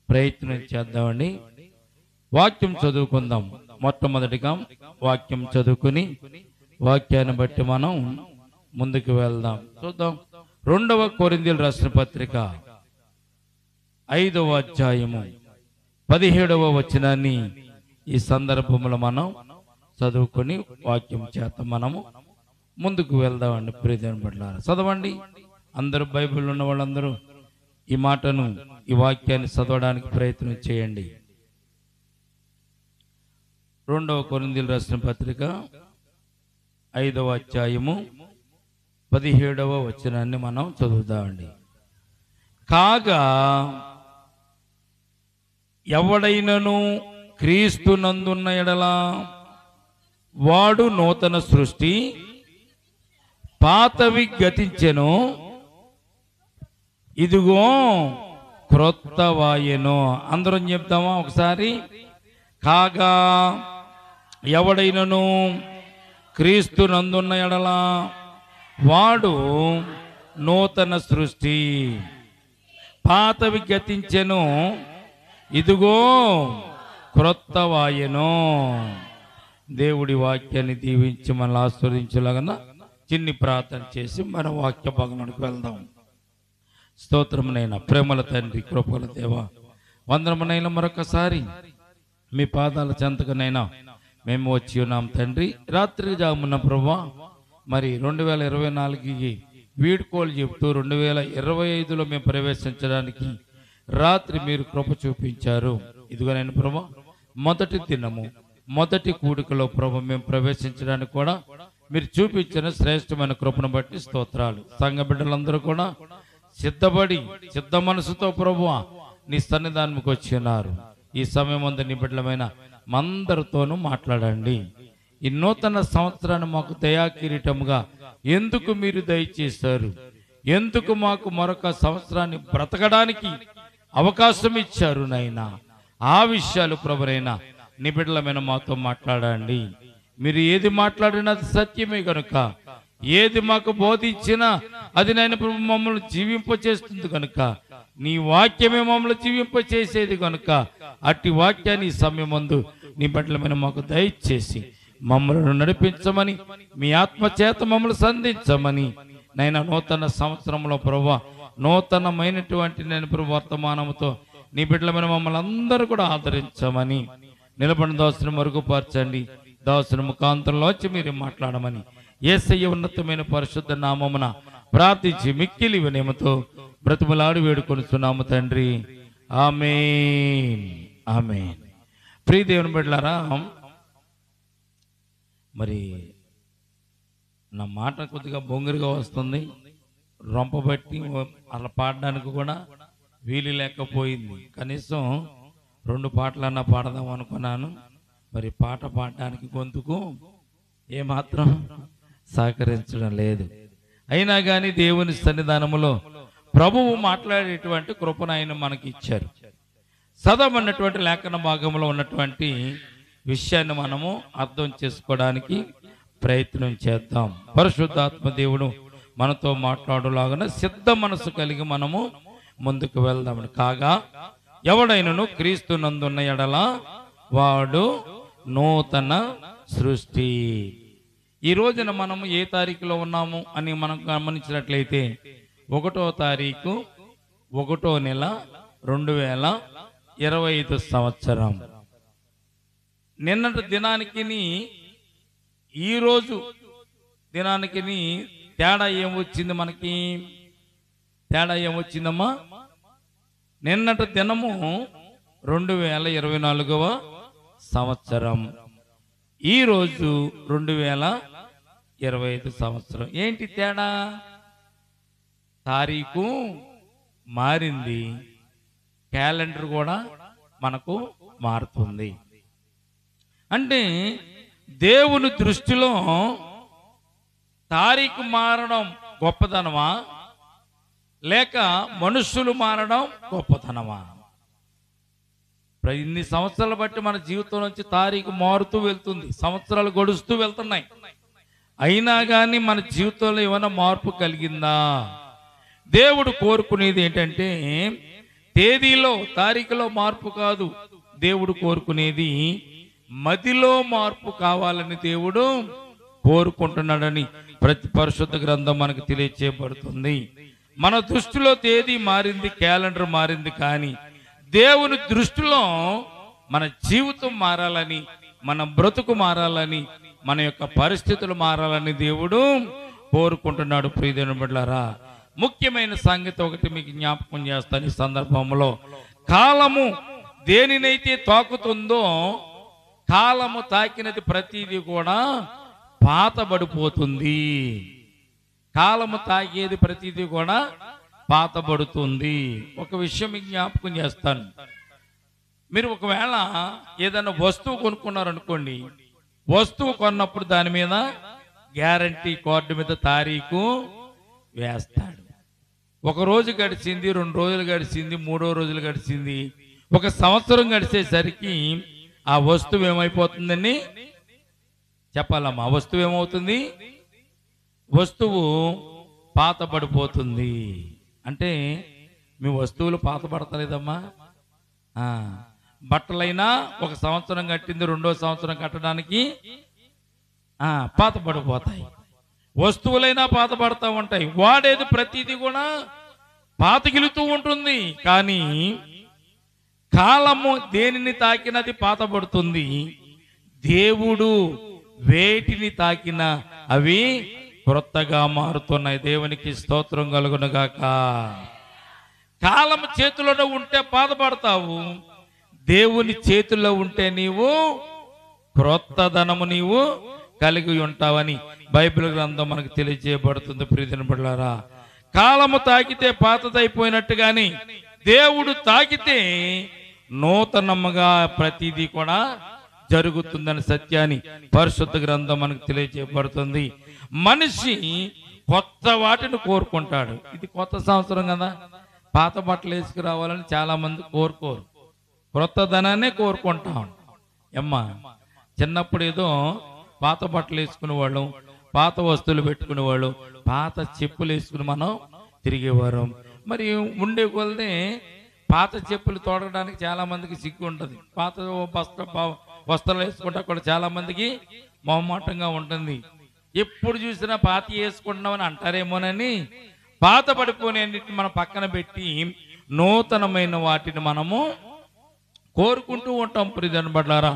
ప్రయత్నం చేద్దామండి. వాక్యం చదువుకుందాం. మొట్టమొదటిగా వాక్యం చదువుకుని వాక్యాన్ని బట్టి మనం ముందుకు వెళ్దాం. చూద్దాం. 2వ కొరింథీయులకు రాసిన పత్రిక 5వ అధ్యాయము 17వ వచనాన్ని ఈ సందర్భంలో మనం చదువుకొని వాక్యం చేత మనము ముందుకు వెళ్దామండి. ప్రియమైన బిడ్డలారా, చదవండి. అందరూ బైబిల్ ఉన్న వాళ్ళందరూ ఈ మాటను, ఈ వాక్యాన్ని చదవడానికి ప్రయత్నం చేయండి. 2వ కొరింథీయులకు రాసిన పత్రిక 5వ అధ్యాయము 17వ వచనాన్ని మనం చదువుదామండి. కాగా ఎవడైనను క్రీస్తు నందున్న ఎడల వాడు నూతన సృష్టి, పాతవి గతించెను, ఇదిగో క్రొత్త వాయెను. అందరం చెప్తామా ఒకసారి? కాగా ఎవడైనను క్రీస్తు నందున్న ఎడల వాడు నూతన సృష్టి, పాతవి గతించెను, ఇదిగో క్రొత్త వాయెను. దేవుడి వాక్యాన్ని దీవించి మనల్ని ఆస్వాదించలాగా చిన్ని ప్రార్థన చేసి మన వాక్య భాగంలోకి వెళ్దాం. స్తోత్రమునైనా ప్రేమల తండ్రి, కృపల దేవ, వందనమునైనా మరొకసారి మీ పాదాల చెంతకనైనా మేము వచ్చి ఉన్నాం తండ్రి. రాత్రి జామున ప్రభువా, మరి 2024కి వీడ్కోలు చెప్తూ 2025లో మేము ప్రవేశించడానికి రాత్రి మీరు కృప చూపించారు. ఇదిగో నేను ప్రభువా, మొదటి దినము మొదటి కూడికలో ప్రభు మేము ప్రవేశించడానికి కూడా మీరు చూపించిన శ్రేష్టమైన కృపను బట్టి స్తోత్రాలు. సంఘ బిడ్డలందరూ కూడా సిద్ధపడి సిద్ధ మనసుతో ప్రభువా నీ సన్నిధానంకి వచ్చి ఉన్నారు. ఈ సమయం అంతా నీ బిడ్డలమైన మందరితోనూ మాట్లాడండి. ఈ నూతన సంవత్సరాన్ని మాకు దయా కిరీటముగా ఎందుకు మీరు దయచేశారు, ఎందుకు మాకు మరొక సంవత్సరాన్ని బ్రతకడానికి అవకాశం ఇచ్చారు నాయనా, ఆ విషయాలు ప్రభువైనా నీ బిడ్డలమైన మాతో మాట్లాడండి. మీరు ఏది మాట్లాడినా అది సత్యమే కనుక, ఏది మాకు బోధించినా అది నాయన ప్రభు మమ్మల్ని జీవింపచేస్తుంది కనుక, నీ వాక్యమే మమ్మల్ని జీవింపచేసేది కనుక అట్టి వాక్యాన్ని ఈ సమయం ముందు నీ బిడ్డలమైన మాకు దయచేసి మమ్మల్ని నడిపించమని, మీ ఆత్మ చేత మమ్మల్ని సంధించమని నైనా నూతన సంవత్సరంలో ప్రభువా నూతనమైనటువంటి నేను ప్రభు వర్తమానంతో నీ బిడ్డలమైన మమ్మల్ని అందరూ కూడా ఆదరించమని, నిలబడిన దాసుని మరుగుపరచండి, దాసుని ముఖాంతరంలోంచి మీరు మాట్లాడమని యేసయ్య ఉన్నతమైన పరిశుద్ధ నామమున ప్రార్థించి మిక్కిలి వినయముతో బ్రతిమలాడి వేడుకొనిచున్నాము తండ్రి. ఆమేన్, ఆమేన్. ప్రియ దేవుని బిడ్డలారా, మరి నా మాట కొద్దిగా బొంగురుగా వస్తుంది, రొంపబట్టి అలా పాడడానికి కూడా వీలు లేకపోయింది. కనీసం 2 పాటలన్నా పాడదాం అనుకున్నాను. మరి పాట పాడడానికి గొంతుకు ఏమాత్రం సహకరించడం లేదు. అయినా కానీ దేవుని సన్నిధానములో ప్రభువు మాట్లాడేటువంటి కృపను ఆయన మనకి ఇచ్చారు. చదవమన్నటువంటి లేఖన భాగంలో ఉన్నటువంటి విషయాన్ని మనము అర్థం చేసుకోవడానికి ప్రయత్నం చేద్దాం. పరిశుద్ధాత్మ దేవుడు మనతో మాట్లాడులాగా సిద్ధ మనసు కలిగి మనము ముందుకు వెళ్దాం. కాగా ఎవడైనను క్రీస్తు నందున్న ఎడల వాడు నూతన సృష్టి. ఈ రోజున మనము ఏ తారీఖులో ఉన్నాము అని మనం గమనించినట్లయితే 1వ తారీఖు 1వ నెల 2025 సంవత్సరం. నిన్నటి దినానికి ఈ రోజు దినానికి తేడా ఏమొచ్చింది? మనకి తేడా ఏమొచ్చిందమ్మా? నిన్నటి దినము 2024వ సంవత్సరం, ఈరోజు 2025 సంవత్సరం. ఏంటి తేడా? తారీఖు మారింది, క్యాలెండర్ కూడా మనకు మారుతుంది. అంటే దేవుని దృష్టిలో తారీఖు మారడం గొప్పతనమా, లేక మనుషులు మారడం గొప్పతనమా? ఇన్ని సంవత్సరాలు బట్టి మన జీవితం నుంచి తారీఖు మారుతూ వెళ్తుంది, సంవత్సరాలు గడుస్తూ వెళ్తున్నాయి. అయినా కానీ మన జీవితంలో ఏమైనా మార్పు కలిగిందా? దేవుడు కోరుకునేది ఏంటంటే తేదీలో తారీఖులో మార్పు కాదు దేవుడు కోరుకునేది, మదిలో మార్పు కావాలని దేవుడు కోరుకుంటున్నాడని ప్రతి పరిశుద్ధ గ్రంథం మనకు తెలియచేయబడుతుంది. మన దృష్టిలో తేదీ మారింది, క్యాలెండర్ మారింది, కానీ దేవుని దృష్టిలో మన జీవితం మారాలని, మన బ్రతుకు మారాలని, మన యొక్క పరిస్థితులు మారాలని దేవుడు కోరుకుంటున్నాడు. ప్రియమైన బిడ్డలారా, ముఖ్యమైన సంగతి ఒకటి మీకు జ్ఞాపకం చేస్తాను ఈ సందర్భంలో. కాలము దేనినైతే తాకుతుందో, కాలము తాకినది ప్రతిదీ కూడా పాతబడిపోతుంది. కాలము తాకేది ప్రతిదీ కూడా పాతబడుతుంది. ఒక విషయం మీకు జ్ఞాపకం చేస్తాను. మీరు ఒకవేళ ఏదైనా వస్తువు కొనుక్కున్నారనుకోండి, వస్తువు కొన్నప్పుడు దాని మీద గ్యారంటీ కార్డు మీద తారీఖు వేస్తాడు. ఒక రోజు గడిచింది, 2 రోజులు గడిచింది, 3వ రోజులు గడిచింది, 1 సంవత్సరం గడిచేసరికి ఆ వస్తువు ఏమైపోతుందని చెప్పాలమ్మా. ఆ వస్తువు ఏమవుతుంది? వస్తువు పాతబడిపోతుంది. అంటే మీ వస్తువులు పాతబడతలేదమ్మా. బట్టలైనా 1 సంవత్సరం కట్టింది, 2వ సంవత్సరం కట్టడానికి పాతబడిపోతాయి. వస్తువులైనా పాతబడతా ఉంటాయి. వాడేది ప్రతిదీ కూడా పాతగిలుతూ ఉంటుంది. కానీ కాలము దేనిని తాకినది పాతబడుతుంది. దేవుడు వేటిని తాకినా అవి క్రొత్తగా మారుతున్నాయి. దేవునికి స్తోత్రం కలుగునుగాక. కాలము చేతిలో ఉంటే బాధపడతావు, దేవుని చేతుల్లో ఉంటే నీవు క్రొత్తదనము నీవు కలిగి ఉంటావని బైబిల్ గ్రంథం మనకు తెలియజేయబడుతుంది. ప్రియమైన బిడ్డలారా, కాలము తాకితే పాతదైపోయినట్టుగాని దేవుడు తాకితే నూతనముగా ప్రతిదీ కూడా జరుగుతుందని సత్యాన్ని పరిశుద్ధ గ్రంథం మనకు తెలియజేయబడుతుంది. మనిషి కొత్త వాటిని కోరుకుంటాడు. ఇది కొత్త సంవత్సరం కదా, పాత బట్టలు వేసుకురావాలని చాలా మంది కోరుకోరు, క్రొత్త ధనాన్నే కోరుకుంటాం. అమ్మా, చిన్నప్పుడు ఏదో పాత బట్టలు వేసుకునేవాళ్ళం, పాత వస్తువులు పెట్టుకునేవాళ్ళు, పాత చెప్పులు వేసుకుని మనం తిరిగేవారు. మరి ఉండే కొలదే పాత చెప్పులు తోడడానికి చాలా మందికి సిగ్గు ఉంటుంది. పాత వస్త్రాలు వేసుకుంటా కూడా చాలా మందికి మొహమాటంగా ఉంటుంది. ఎప్పుడు చూసినా పాత వేసుకుంటున్నామని అంటారేమోనని పాత పడిపోయినన్నిటిని మనం పక్కన పెట్టి నూతనమైన వాటిని మనము కోరుకుంటూ ఉంటాం. ప్రియమైన బిడ్డలారా,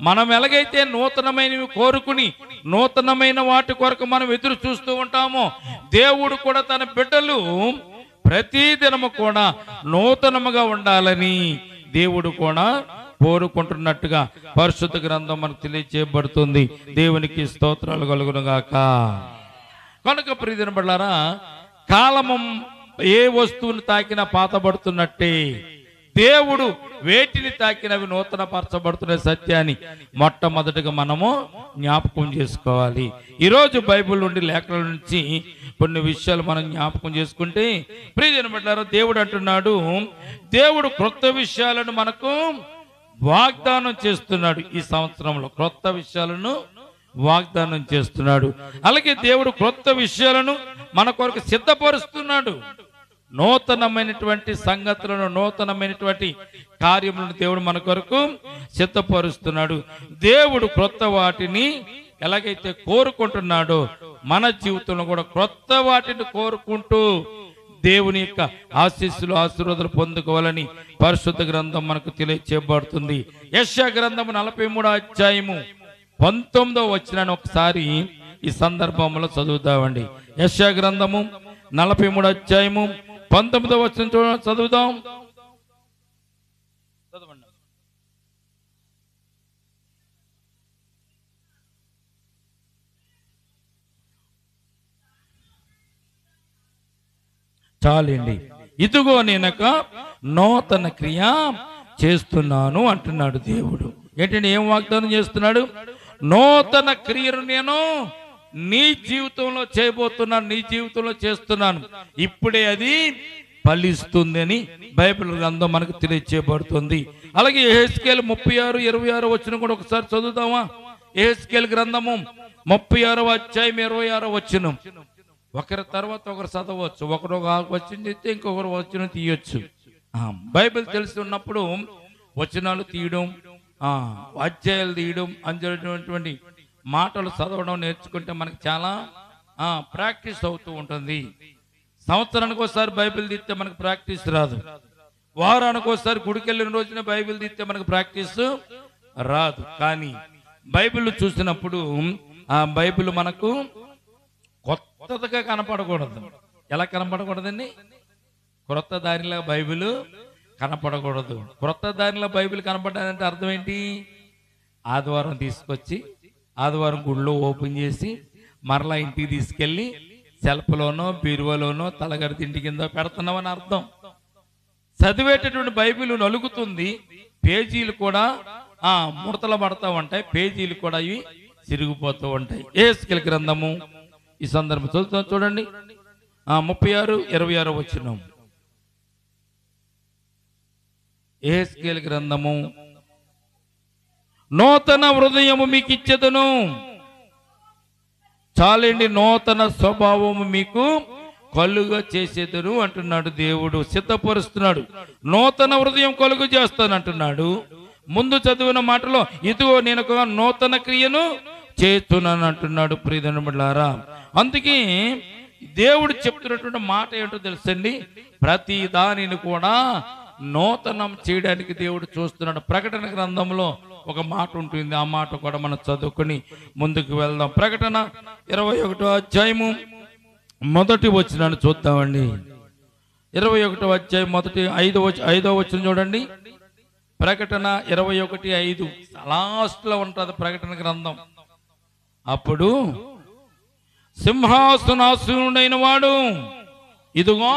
మనం ఎలాగైతే నూతనమైనవి కోరుకుని నూతనమైన వాటి కొరకు మనం ఎదురు చూస్తూ ఉంటామో, దేవుడు కూడా తన బిడ్డలు ప్రతి దినము కూడా నూతనముగా ఉండాలని దేవుడు కూడా కోరుకుంటున్నట్టుగా పరిశుద్ధ గ్రంథం మనకు తెలియజేయబడుతుంది. దేవునికి స్తోత్రాలు కలుగునుగాక. కనుక ప్రియమైన బిడ్డలారా, కాలము ఏ వస్తువుని తాకినా పాతబడుతున్నట్టే దేవుడు వేటిని తాకినవి నూతన పరచబడుతున్న సత్యాన్ని మొట్టమొదటిగా మనము జ్ఞాపకం చేసుకోవాలి. ఈరోజు బైబిల్ నుండి లేఖల నుంచి కొన్ని విషయాలు మనం జ్ఞాపకం చేసుకుంటే, ప్రియమైన బిడ్డలారా, దేవుడు అంటున్నాడు, దేవుడు క్రొత్త విషయాలను మనకు వాగ్దానం చేస్తున్నాడు. ఈ సంవత్సరంలో క్రొత్త విషయాలను వాగ్దానం చేస్తున్నాడు. అలాగే దేవుడు క్రొత్త విషయాలను మన కొరకు సిద్ధపరుస్తున్నాడు. నూతనమైనటువంటి సంగతులను, నూతనమైనటువంటి కార్యములను దేవుడు మన కొరకు సిద్ధపరుస్తున్నాడు. దేవుడు క్రొత్త వాటిని ఎలాగైతే కోరుకుంటున్నాడో మన జీవితంలో కూడా క్రొత్త వాటిని కోరుకుంటూ దేవుని యొక్క ఆశీస్సులు, ఆశీర్వాదాలు పొందుకోవాలని పరిశుద్ధ గ్రంథం మనకు తెలియచేయబడుతుంది. యెషయా గ్రంథము 43వ అధ్యాయము 19వ వచనాన్ని ఒకసారి ఈ సందర్భంలో చదువుదామండి. యెషయా గ్రంథము 43వ అధ్యాయము 19వ వచనం చదువుదాం. చాలండి. ఇదిగో నేనక నూతన క్రియ చేస్తున్నాను అంటున్నాడు దేవుడు. ఏంటంటే ఏం వాగ్దానం చేస్తున్నాడు? నూతన క్రియను నేను నీ జీవితంలో చేయబోతున్నాను, నీ జీవితంలో చేస్తున్నాను, ఇప్పుడే అది ఫలిస్తుంది అని బైబిల్ గ్రంథం మనకు తెలియచేయబడుతుంది. అలాగే యెహెజ్కేలు 36:26 వచనం కూడా ఒకసారి చదువుదామా? యెహెజ్కేలు గ్రంథము 36వ అధ్యాయం 26వ వచనం. ఒకరి తర్వాత ఒకరు చదవచ్చు. ఒకరు ఒక వచనం చెప్తే ఇంకొకరు వచనం తీయొచ్చు. బైబిల్ తెలిసి ఉన్నప్పుడు వచనాలు తీయడం, అధ్యాయాలు తీయడం, అందులోటువంటి మాటలు చదవడం నేర్చుకుంటే మనకి చాలా ప్రాక్టీస్ అవుతూ ఉంటుంది. సంవత్సరానికి ఒకసారి బైబిల్ తీస్తే మనకు ప్రాక్టీస్ రాదు. వారానికి ఒకసారి గుడికి వెళ్ళిన రోజున బైబిల్ తీస్తే మనకు ప్రాక్టీస్ రాదు. కానీ బైబిల్ చూసినప్పుడు ఆ బైబిల్ మనకు కొత్తగా కనపడకూడదు. ఎలా కనపడకూడదండి? క్రొత్త దానిలా బైబిల్ కనపడకూడదు. క్రొత్త దానిలో బైబిల్ కనపడాలంటే అర్థం ఏంటి? ఆదివారం తీసుకొచ్చి ఆదివారం గుళ్ళో ఓపెన్ చేసి మరలా ఇంటికి తీసుకెళ్ళి సెల్ఫ్లోనో బీరువాలోనో తలగడి తిండి కింద పెడుతున్నామని అర్థం. చదివేటటువంటి బైబిల్ నలుగుతుంది, పేజీలు కూడా ముడతలు పడతా ఉంటాయి, పేజీలు కూడా ఇవి చిరిగిపోతూ ఉంటాయి. యెహెజ్కేలు గ్రంథము ఈ సందర్భం చూడండి, 36:26 వచనం. యెహెజ్కేలు గ్రంథము, నూతన హృదయము మీకు ఇచ్చేదను. చాలండి, నూతన స్వభావము మీకు కలుగ చేసేదను అంటున్నాడు దేవుడు. సిద్ధపరుస్తున్నాడు. నూతన హృదయం కలుగు చేస్తానంటున్నాడు. ముందు చదివిన మాటలో ఇదిగో నేను ఒక నూతన క్రియను చేస్తున్నాను అంటున్నాడు. ప్రియదనులారా, అందుకే దేవుడు చెప్తున్నటువంటి మాట ఏంటో తెలుసండి, ప్రతి దానిని కూడా నూతనం చేయడానికి దేవుడు చూస్తున్నాడు. ప్రకటన గ్రంథంలో ఒక మాట ఉంటుంది, ఆ మాట కూడా మనం చదువుకొని ముందుకు వెళ్దాం. ప్రకటన 21వ అధ్యాయము మొదటి వచనాన్ని చూద్దామండి. 21వ అధ్యాయం మొదటి 5వ వచనం చూడండి. ప్రకటన 21:5 లాస్ట్ లో ఉంటుంది ప్రకటన గ్రంథం. అప్పుడు సింహాసనాసీనుడైన వాడు ఇదిగో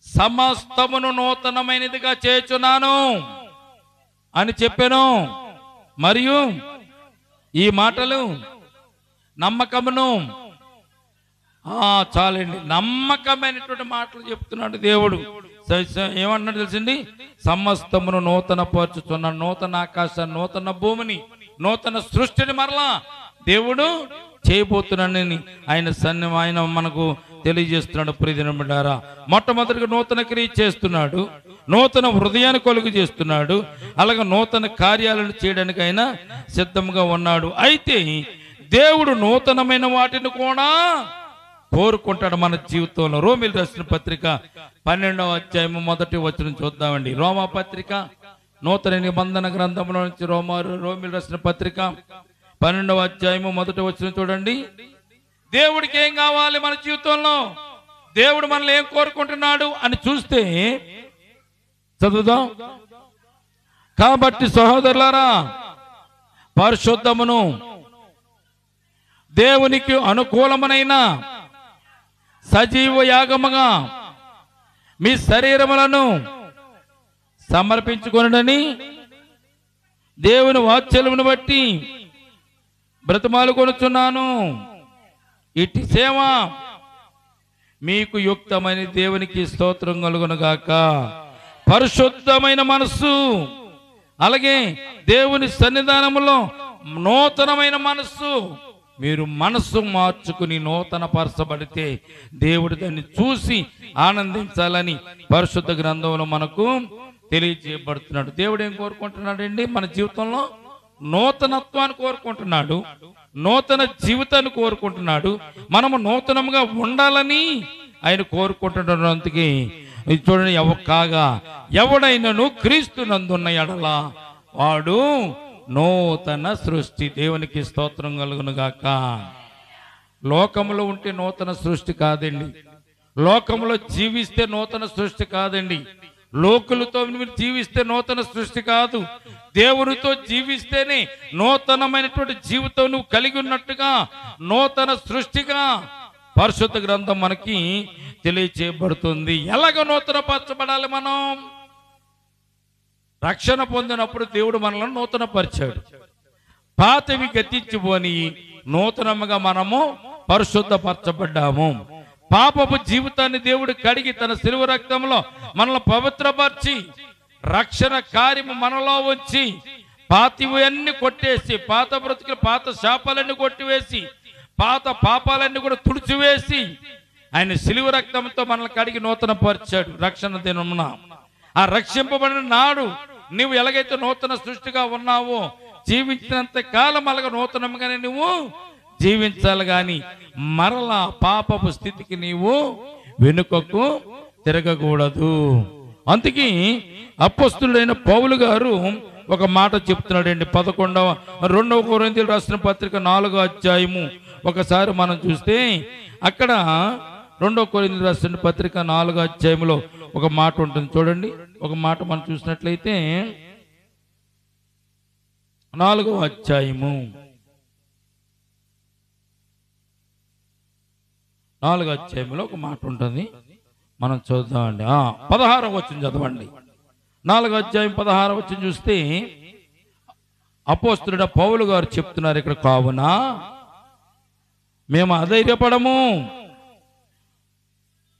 సమస్తమును నూతనమైనదిగా చేయుచున్నాను అని చెప్పాను. మరియు ఈ మాటలు నమ్మకమును, చాలండి, నమ్మకమైనటువంటి మాటలు చెప్తున్నాడు దేవుడు. ఏమన్నాడు తెలిసింది? సమస్తమును నూతన పరచుచున్న నూతన ఆకాశాన్ని, నూతన భూమిని, నూతన సృష్టిని మరలా దేవుడు చేయబోతున్నాడని ఆయన మనకు తెలియజేస్తున్నాడు. ప్రియదినములారా, మొట్టమొదటిగా నూతన క్రియ చేస్తున్నాడు, నూతన హృదయాన్ని కలుగు చేస్తున్నాడు, అలాగే నూతన కార్యాలను చేయడానికి ఆయన సిద్ధంగా ఉన్నాడు. అయితే దేవుడు నూతనమైన వాటిని కూడా కోరుకుంటాడు మన జీవితంలో. రోమీయులకు రాసిన పత్రిక 12వ అధ్యాయము మొదటి వచనం చూద్దామండి. రోమా పత్రిక నూతన నిబంధన గ్రంథంలో నుంచి రోమీయులకు రాసిన పత్రిక 12వ అధ్యాయము మొదటి వచనం చూడండి. దేవుడికి ఏం కావాలి మన జీవితంలో, దేవుడు మనల్ని ఏం కోరుకుంటున్నాడు అని చూస్తే చదువుదాం. కాబట్టి సహోదరులారా, పరిశుద్ధమును దేవునికి అనుకూలమైన సజీవ యాగముగా మీ శరీరములను సమర్పించుకొనుడని దేవుని వాత్సల్యమును బట్టి బ్రతిమాలుకొనుచున్నాను. ఇట్టి సేవ మీకు యుక్తమైన దేవునికి స్తోత్రం కలుగునుగాక. పరిశుద్ధమైన మనస్సు, అలాగే దేవుని సన్నిధానములో నూతనమైన మనస్సు. మీరు మనస్సు మార్చుకుని నూతన పరచబడితే దేవుడు దాన్ని చూసి ఆనందించాలని పరిశుద్ధ గ్రంథంలో మనకు తెలియజేయబడుతున్నాడు. దేవుడు ఏం కోరుకుంటున్నాడండి? మన జీవితంలో నూతనత్వాన్ని కోరుకుంటున్నాడు, నూతన జీవితాన్ని కోరుకుంటున్నాడు. మనము నూతనంగా ఉండాలని ఆయన కోరుకుంటున్నాడు. అందుకే చూడండి, కాగా ఎవడైనను క్రీస్తు నందున్న ఎడల వాడు నూతన సృష్టి. దేవునికి స్తోత్రం కలుగును గాక. లోకంలో ఉంటే నూతన సృష్టి కాదండి, లోకంలో జీవిస్తే నూతన సృష్టి కాదండి, లోకులతో మీరు జీవిస్తే నూతన సృష్టి కాదు. దేవునితో జీవిస్తేనే నూతనమైనటువంటి జీవితం నువ్వు కలిగి ఉన్నట్టుగా నూతన సృష్టిగా పరిశుద్ధ గ్రంథం మనకి తెలియచేయబడుతుంది. ఎలాగ నూతన పరచబడాలి? మనం రక్షణ పొందినప్పుడు దేవుడు మనల్ని నూతన పరిచాడు. పాతవి గతించిపోని నూతనముగా మనము పరిశుద్ధపరచబడ్డాము. పాపపు జీవితాన్ని దేవుడు కడిగి తన శిలువ రక్తంలో మనల్ని పవిత్రపరిచి రక్షణ కార్యము మనలో వచ్చి పాతివన్నీ కొట్టేసి, పాత బ్రతుకులు, పాత శాపాలన్నీ కొట్టివేసి, పాత పాపాలన్నీ కూడా తుడిచివేసి ఆయన సిలువ రక్తంతో మనల్ని కడిగి నూతన పరిచాడు రక్షణ దినమున. ఆ రక్షింపబడిన నాడు నువ్వు ఎలాగైతే నూతన సృష్టిగా ఉన్నావో జీవించినంత కాలం అలాగ నూతనంగానే నువ్వు జీవించాలి, గాని మరలా పాపపు స్థితికి నీవు వెనుకకు తిరగకూడదు. అందుకే అపోస్తలుడైన పౌలు గారు ఒక మాట చెప్తున్నాడండి. 2 కొరింథీయులకు రాసిన పత్రిక 4వ అధ్యాయము ఒకసారి మనం చూస్తే అక్కడ 2 కొరింథీయులకు రాసిన పత్రిక 4వ అధ్యాయంలో ఒక మాట ఉంటుంది చూడండి. ఒక మాట మనం చూసినట్లయితే 4వ అధ్యాయము 4వ అధ్యాయంలో ఒక మాట ఉంటుంది, మనం చూద్దామండి. 16వ వచనం చదవండి. 4వ అధ్యాయం 16వ వచనం చూస్తే అపోస్తలుడైన పౌలు గారు చెప్తున్నారు ఇక్కడ, కావున మేము అధైర్యపడము,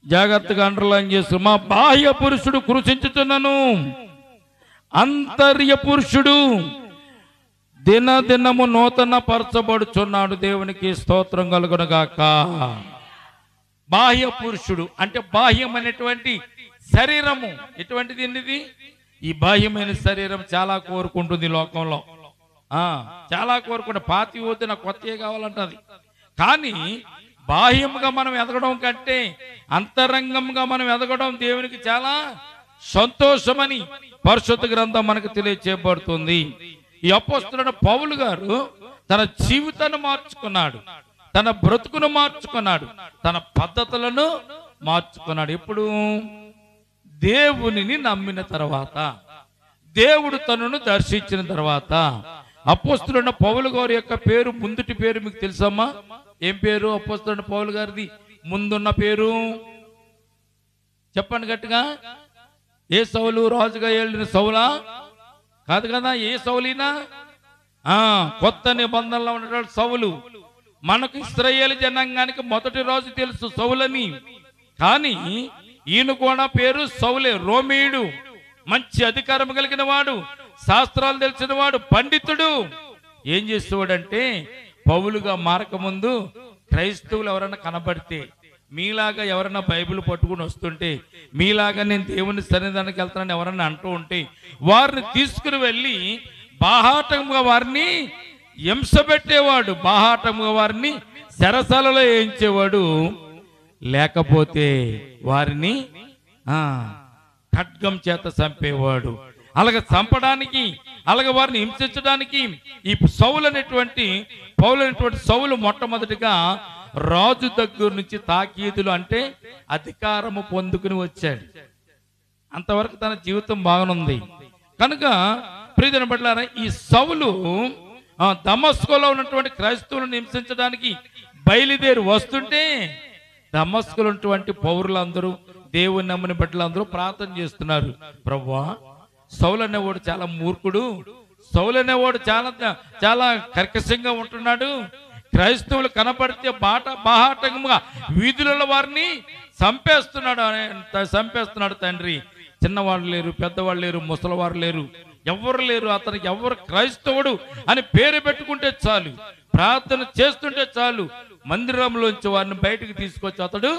జాగ్రత్తగా అండర్లైన్ చేస్తూ, మా బాహ్య పురుషుడు కృషించుచున్నను, అంతర్య పురుషుడు దినదినము నూతన పరచబడుచున్నాడు. దేవునికి స్తోత్రం కలుగునుగాక. బాహ్య పురుషుడు అంటే బాహ్యమైనటువంటి శరీరము. ఎటువంటిది ఇది? ఈ బాహ్యమైన శరీరం చాలా కోరుకుంటుంది లోకంలో, చాలా కోరుకుంటే పాతి పోతే నాకు కొత్తగా కావాలంటది. కానీ బాహ్యంగా మనం ఎదగడం కంటే అంతరంగంగా మనం ఎదగడం దేవునికి చాలా సంతోషమని పరిశుద్ధ గ్రంథం మనకు తెలియచేయబడుతుంది. ఈ అపోస్తలుడైన పౌలు గారు తన జీవితాన్ని మార్చుకున్నాడు, తన బ్రతుకును మార్చుకున్నాడు, తన పద్ధతులను మార్చుకున్నాడు. ఎప్పుడు? దేవునిని నమ్మిన తర్వాత, దేవుడు తనను దర్శించిన తర్వాత. అపోస్తలుడైన పౌలు గారి యొక్క పేరు, ముందుటి పేరు మీకు తెలుసమ్మా? ఏం పేరు అపోస్తలుడైన పౌలు గారిది? ముందున్న పేరు చెప్పండి గట్టిగా. ఏ సౌలు? రాజుగా ఏలిన సౌలా? కాదు కదా. ఏ సౌలీనా? కొత్త నిబంధనలో ఉన్నటువంటి సౌలు. మనకు ఇశ్రాయేలు జనాంగానికి మొదటి రోజు తెలుసు సౌలని, కానీ ఈయన కూడా పేరు సౌలే. రోమీయుడు, మంచి అధికారం కలిగిన వాడు, శాస్త్రాలు తెలిసిన వాడు, పండితుడు. ఏం చేసేవాడంటే పౌలుగా మారకముందు క్రైస్తవులు ఎవరైనా కనబడితే, మీలాగా ఎవరైనా బైబిల్ పట్టుకుని వస్తుంటే, మీలాగా నేను దేవుని సన్నిధానానికి వెళ్తానని ఎవరైనా అంటూ ఉంటే వారిని తీసుకుని వెళ్ళి బాహాటంగా వారిని హింసపెట్టేవాడు, బాహాటంగా వారిని చెరసాలలో వేయించేవాడు. లేకపోతే వారిని ఖడ్గం చేత చంపేవాడు. అలాగ చంపడానికి, అలాగ వారిని హింసించడానికి ఈ సౌలు అనేటువంటి సౌలు మొట్టమొదటిగా రాజు దగ్గర నుంచి తాకీదులు అంటే అధికారము పొందుకుని వచ్చాడు. అంతవరకు తన జీవితం బాగానుంది. కనుక ప్రియమైన బిడ్డలారా, ఈ సౌలు దమస్కులో ఉన్నటువంటి క్రైస్తవులను హింసించడానికి బయలుదేరి వస్తుంటే దమస్కులో ఉన్నటువంటి పౌరులందరూ, దేవుని నమ్మిన బిడ్డలందరూ ప్రార్థన చేస్తున్నారు, ప్రభువా సౌలు అనేవాడు చాలా మూర్ఖుడు, సౌలు అనేవాడు చాలా చాలా కర్కశంగా ఉంటున్నాడు, క్రైస్తవులు కనపడితే బాహాటంగా వీధులలో వారిని చంపేస్తున్నాడు తండ్రి. చిన్నవాళ్ళు లేరు, పెద్దవాళ్ళు లేరు, ముసలివారు లేరు, ఎవరు లేరు. అతనికి ఎవరు క్రైస్తవుడు అని పేరు పెట్టుకుంటే చాలు, ప్రార్థన చేస్తుంటే చాలు, మందిరంలోంచి వారిని బయటకు తీసుకొచ్చి అతడు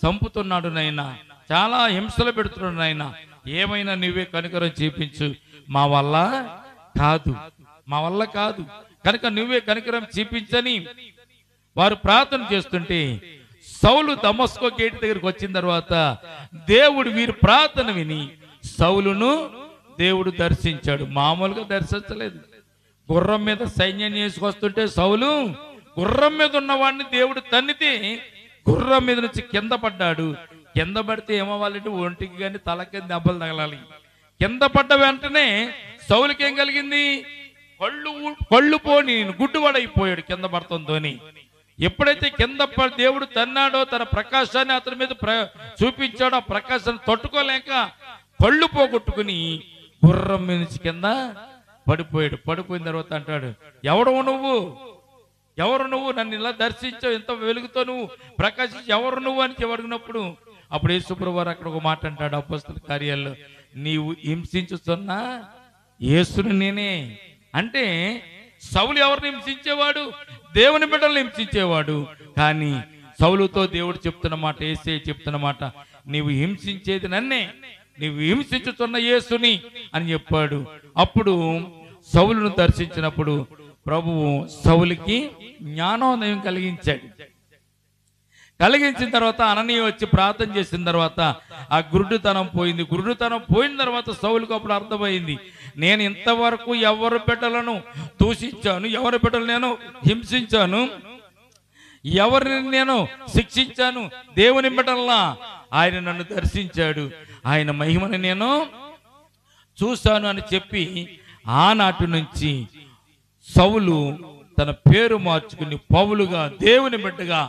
చంపుతున్నాడు నాయనా, చాలా హింసలు పెడుతున్నాడు నాయనా, ఏమైనా నువ్వే కనికరం చూపించు, మా వల్ల కాదు కనుక నువ్వే కనికరం చూపించని వారు ప్రార్థన చేస్తుంటే సౌలు దమస్కో గేట్ దగ్గరికి వచ్చిన తర్వాత దేవుడు వీరి ప్రార్థన విని సౌలును దేవుడు దర్శించాడు. మామూలుగా దర్శించలేదు. గుర్రం మీద సైన్యం చేసుకొస్తుంటే సౌలు గుర్రం మీద ఉన్నవాడిని దేవుడు తన్నితే గుర్రం మీద నుంచి కింద పడ్డాడు. కింద పడితే ఏమవ్వాలంటే ఒంటికి కానీ తలకి దెబ్బలు తగలాలి. కింద పడ్డ వెంటనే సౌలుకి ఏం కలిగింది? కళ్ళు పోని గుడ్డువాడైపోయాడు కింద పడతంతోని. ఎప్పుడైతే కింద దేవుడు తన్నాడో, తన ప్రకాశాన్ని అతని మీద చూపించాడో, ఆ ప్రకాశాన్ని తట్టుకోలేక కళ్ళు పోగొట్టుకుని గుర్రం మీద నుంచి కింద పడిపోయాడు. పడిపోయిన తర్వాత అంటాడు, ఎవరు నువ్వు నన్ను ఇలా దర్శించావు, ఎంత వెలుగుతో నువ్వు ప్రకాశించి ఎవరు నువ్వు అని అడిగినప్పుడు అప్పుడు యేసుప్రభువు వారు అక్కడ ఒక మాట అంటాడు అపోస్తల కార్యాల్లో, నీవు హింసించుతున్న యేసుని నేనే. అంటే సౌలు ఎవరిని హింసించేవాడు? దేవుని బిడ్డలను హింసించేవాడు. కానీ సౌలుతో దేవుడు చెప్తున్న మాట, యేసయ్య చెప్తున్న మాట, నీవు హింసించేది నన్నే, నీవు హింసించుతున్న యేసుని అని చెప్పాడు. అప్పుడు సౌలును దర్శించినప్పుడు ప్రభువు సౌలుకి జ్ఞానోదయం కలిగించిన తర్వాత అననీయ వచ్చి ప్రార్థన చేసిన తర్వాత ఆ గురుడుతనం పోయింది. గురుడుతనం పోయిన తర్వాత సౌలుకు అప్పుడు అర్థమైంది, నేను ఇంతవరకు ఎవరి బిడ్డలను దూషించాను, ఎవరి బిడ్డలు నేను హింసించాను, ఎవరిని నేను శిక్షించాను, దేవుని బిడ్డల్లా ఆయన నన్ను దర్శించాడు, ఆయన మహిమను నేను చూశాను అని చెప్పి ఆనాటి నుంచి సౌలు తన పేరు మార్చుకుని పౌలుగా, దేవుని బిడ్డగా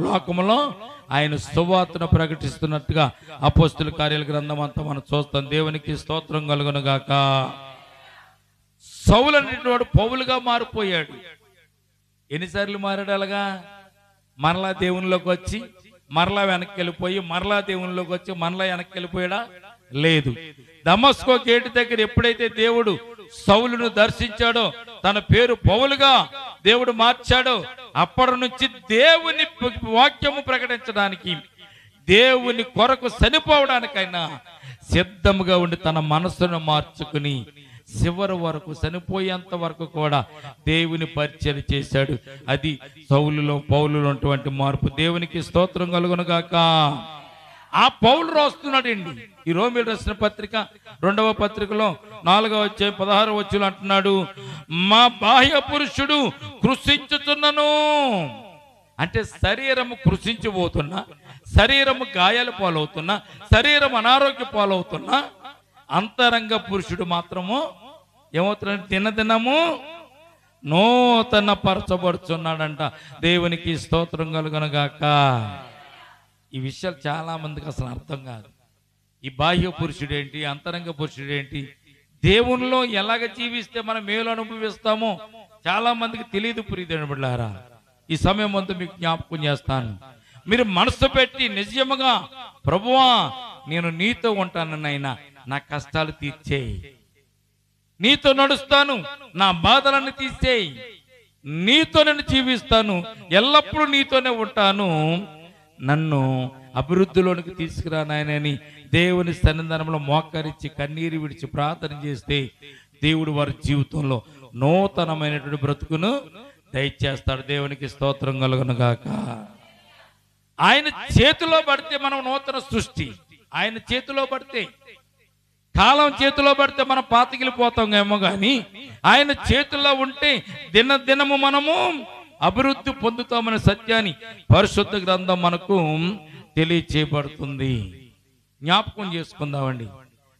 లోకములో ఆయన సువార్తను ప్రకటిస్తున్నట్టుగా అపోస్తుల కార్యాల గ్రంథం అంతా మనం చూస్తాం. దేవునికి స్తోత్రం కలుగును గాక. సౌలు అనేటువంటి పౌలుగా మారిపోయాడు. ఎన్నిసార్లు మారాడు అలాగా? మరలా దేవునిలోకి వచ్చి మరలా వెనక్కి వెళ్ళిపోయి, మరలా దేవునిలోకి వచ్చి మరలా వెనక్కి వెళ్ళిపోయాడా? లేదు. దమస్కో గేటు దగ్గర ఎప్పుడైతే దేవుడు సౌలును దర్శించాడో, తన పేరు పౌలుగా దేవుడు మార్చాడో, అప్పటి నుంచి దేవుని వాక్యము ప్రకటించడానికి, దేవుని కొరకు చనిపోవడానికైనా సిద్ధముగా ఉండి తన మనసును మార్చుకుని చివరి వరకు, చనిపోయేంత వరకు కూడా దేవుని పరిచయం చేశాడు. అది సౌలులో పౌలులో ఉన్నటువంటి మార్పు. దేవునికి స్తోత్రం కలుగును గాక. ఆ పౌలు రాస్తున్నాడండి ఈ రోమీయులకు రాసిన పత్రిక 2వ పత్రికలో 4వ అధ్యాయం 16వ వచనం అంటున్నాడు, మా బాహ్య పురుషుడు కృషించుతున్నను. అంటే శరీరము కృషించిపోతున్నా, శరీరము గాయాలు పాలవుతున్నా, శరీరం అనారోగ్య పాలవుతున్నా, అంతరంగ పురుషుడు మాత్రము ఏమవుతున్నాడు? దినదినము నూతన పరచబడుచున్నాడంట. దేవునికి స్తోత్రం కలుగును గాక. ఈ విషయాలు చాలా మందికి అసలు అర్థం కాదు. ఈ బాహ్య పురుషుడు ఏంటి, అంతరంగ పురుషుడు ఏంటి, దేవునిలో ఎలాగ జీవిస్తే మనం మేలు అనుభవిస్తామో చాలా మందికి తెలియదు. ప్రియమైన బిడ్డలారా, ఈ సమయం అంతా మీకు జ్ఞాపకం చేస్తాను. మీరు మనసు పెట్టి నిజముగా, ప్రభువా నేను నీతో ఉంటాను నాయనా, నా కష్టాలు తీర్చేయి, నీతో నడుస్తాను, నా బాధలను తీసేయి, నీతో నేను జీవిస్తాను, ఎల్లప్పుడూ నీతోనే ఉంటాను, నన్ను అభివృద్ధిలోనికి తీసుకురా నాయనని దేవుని సన్నిధానంలో మోకరించి కన్నీరు విడిచి ప్రార్థన చేస్తే దేవుడు వారి జీవితంలో నూతనమైనటువంటి బ్రతుకును దయచేస్తాడు. దేవునికి స్తోత్రం కలుగును గాక. ఆయన చేతిలో పడితే మనం నూతన సృష్టి. ఆయన చేతిలో పడితే, కాలం చేతిలో పడితే మనం పాతగిలిపోతాం ఏమో కానీ, ఆయన చేతుల్లో ఉంటే దినదినము మనము అభివృద్ధి పొందుతామనే సత్యాన్ని పరిశుద్ధ గ్రంథం మనకు తెలియచేయబడుతుంది. జ్ఞాపకం చేసుకుందామండి.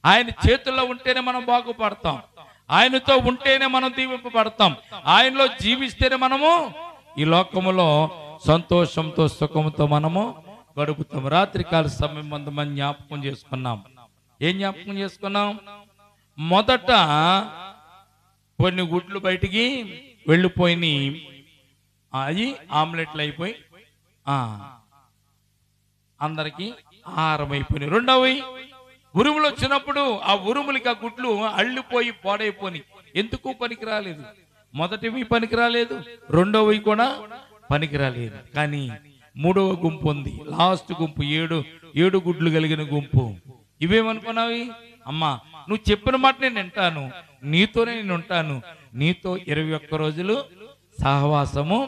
ఆయన చేతుల్లో ఉంటేనే మనం బాగుపడతాం, ఆయనతో ఉంటేనే మనం దీవింపబడతాం, ఆయనలో జీవిస్తేనే మనము ఈ లోకములో సంతోషంతో సుఖంతో మనము గడుపుతాం. రాత్రికాల సమయం మనం జ్ఞాపకం చేసుకున్నాం. ఏం జ్ఞాపకం చేసుకున్నాం? మొదట కొన్ని గుడ్లు బయటికి వెళ్ళిపోయి అవి ఆమ్లెట్లు అయిపోయి అందరికి ఆహారం అయిపోయినాయి. రెండవవి ఉరుములు వచ్చినప్పుడు ఆ ఉరుములకి ఆ గుడ్లు అల్లిపోయి పాడైపోయి ఎందుకు పనికి రాలేదు. మొదటివి పనికి రాలేదు, రెండవవి కూడా పనికి రాలేదు. కానీ మూడవ గుంపు ఉంది, లాస్ట్ గుంపు, ఏడు గుడ్లు కలిగిన గుంపు. ఇవేమనుకున్నావి? అమ్మా నువ్వు చెప్పిన మాట నేను వింటాను, నీతోనే నేను ఉంటాను, నీతో 21 రోజులు సహవాసము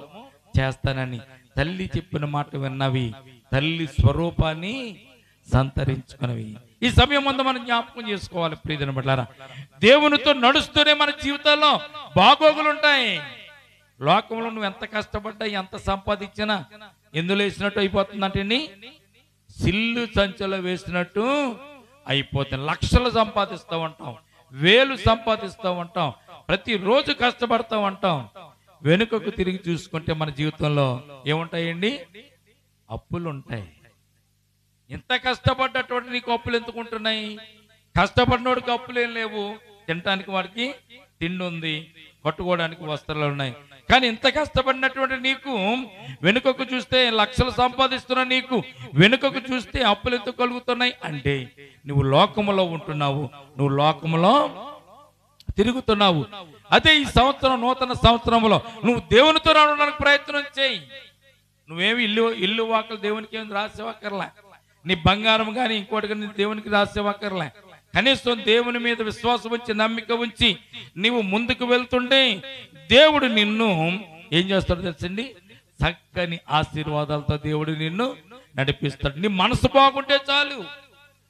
చేస్తానని తల్లి చెప్పిన మాట విన్నవి, తల్లి స్వరూపాన్ని సంతరించుకున్నవి. ఈ సమయం అంతా మనం జ్ఞాపకం చేసుకోవాలి. ప్రియమైన బిడ్డలారా, దేవునితో నడుస్తూనే మన జీవితాల్లో బాగోగులు ఉంటాయి. లోకంలో నువ్వు ఎంత కష్టపడ్డా, ఎంత సంపాదించినా ఎందులో వేసినట్టు అయిపోతుందంటే సిల్లు సంచలో వేసినట్టు అయిపోతుంది. లక్షలు సంపాదిస్తూ ఉంటాం, వేలు సంపాదిస్తూ ఉంటాం, ప్రతిరోజు కష్టపడతా ఉంటాం. వెనుకకు తిరిగి చూసుకుంటే మన జీవితంలో ఏముంటాయండి? అప్పులు ఉంటాయి. ఇంత కష్టపడ్డటువంటి నీకు అప్పులు ఎందుకు ఉంటున్నాయి? కష్టపడినోడికి అప్పులు ఏం లేవు, తినడానికి వాడికి తిండి ఉంది, కట్టుకోవడానికి వస్త్రాలు ఉన్నాయి. కానీ ఇంత కష్టపడినటువంటి నీకు వెనుకకు చూస్తే లక్షలు సంపాదిస్తున్న నీకు వెనుకకు చూస్తే అప్పులు ఎందుకు కలుగుతున్నాయి అంటే నువ్వు లోకములో ఉంటున్నావు, నువ్వు లోకములో తిరుగుతున్నావు. అదే ఈ సంవత్సరం, నూతన సంవత్సరంలో నువ్వు దేవునితో రావడానికి ప్రయత్నం చేయి. నువ్వేమి ఇల్లు వాకలు దేవునికి ఏమి రాసేవక్కర్లే, నీ బంగారం కానీ ఇంకోటి కానీ దేవునికి రాసేవక్కర్లే. కనీసం దేవుని మీద విశ్వాసం ఉంచి నమ్మిక ఉంచి నీవు ముందుకు వెళ్తుంటే దేవుడు నిన్ను ఏం చేస్తాడు తెలుసండి? చక్కని ఆశీర్వాదాలతో దేవుడు నిన్ను నడిపిస్తాడు. నీ మనసు బాగుంటే చాలు,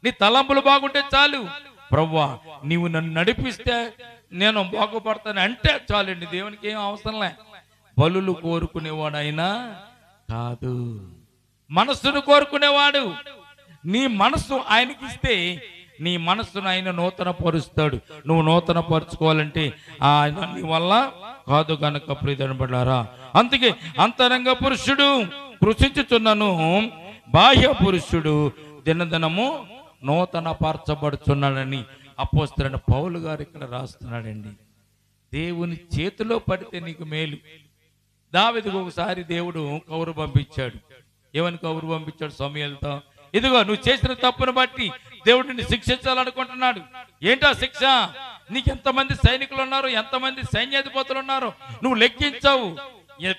నీ తలంపులు బాగుంటే చాలు. ప్రభువా నీవు నన్ను నడిపిస్తే నేను బాగుపడతాను అంటే చాలండి. దేవునికి ఏం అవసరంలే. బలులు కోరుకునేవాడైనా కాదు, మనస్సును కోరుకునేవాడు. నీ మనస్సు ఆయనకి ఇస్తే నీ మనస్సును ఆయన నూతన పరుస్తాడు. నువ్వు నూతన పరుచుకోవాలంటే ఆయన నీ వల్ల కాదు గనక ప్రియదనబడ్డారా. అందుకే అంతరంగ పురుషుడు కృషించుచున్నను, బాహ్య పురుషుడు దినదినము నూతన పరచబడుచున్నాడని అపోస్తలుడైన పౌలు గారు ఇక్కడ రాస్తున్నాడండి. దేవుని చేతిలో పడితే నీకు మేలు. దావీదుకు ఒకసారి దేవుడు కౌరు పంపించాడు. ఏమని కౌరు పంపించాడు? సమూయేలుతో, ఇదిగో నువ్వు చేసిన తప్పును బట్టి దేవుడు నిన్ను శిక్షించాలనుకుంటున్నాడు. ఏంటా శిక్ష? నీకు ఎంతమంది సైనికులు ఉన్నారు, ఎంతమంది సైన్యాధిపతులు ఉన్నారు నువ్వు లెక్కించావు.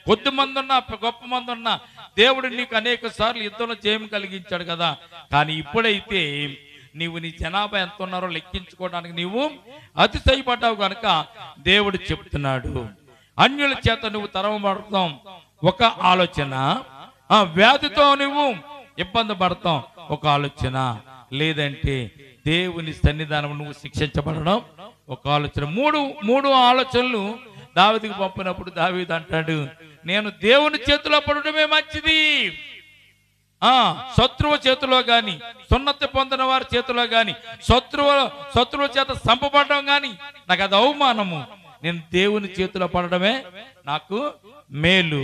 కొద్ది మంది ఉన్నా గొప్ప మంది ఉన్నా దేవుడు నీకు అనేక సార్లు యుద్ధంలో జయం కలిగించాడు కదా. కానీ ఇప్పుడైతే నీవు నీ జనాభా ఎంత ఉన్నారో లెక్కించుకోవడానికి నీవు అతిశయపడ్డావు కనుక దేవుడు చెప్తున్నాడు, అన్యుల చేత నువ్వు తరమబడతాం ఒక ఆలోచన, వ్యాధితో నువ్వు ఇబ్బంది పడతాం ఒక ఆలోచన, లేదంటే దేవుని సన్నిధానం నువ్వు శిక్షించబడడం ఒక ఆలోచన. మూడు ఆలోచనలు దావీదుకు పంపినప్పుడు దావీదు అంటాడు, నేను దేవుని చేతిలో పడడమే మంచిది. శత్రువు చేతిలో గాని, సున్నతి పొందిన వారి చేతిలో గాని, శత్రువు చేత చంపబడడం గాని నాకు అది అవమానము. నేను దేవుని చేతిలో పడడమే నాకు మేలు.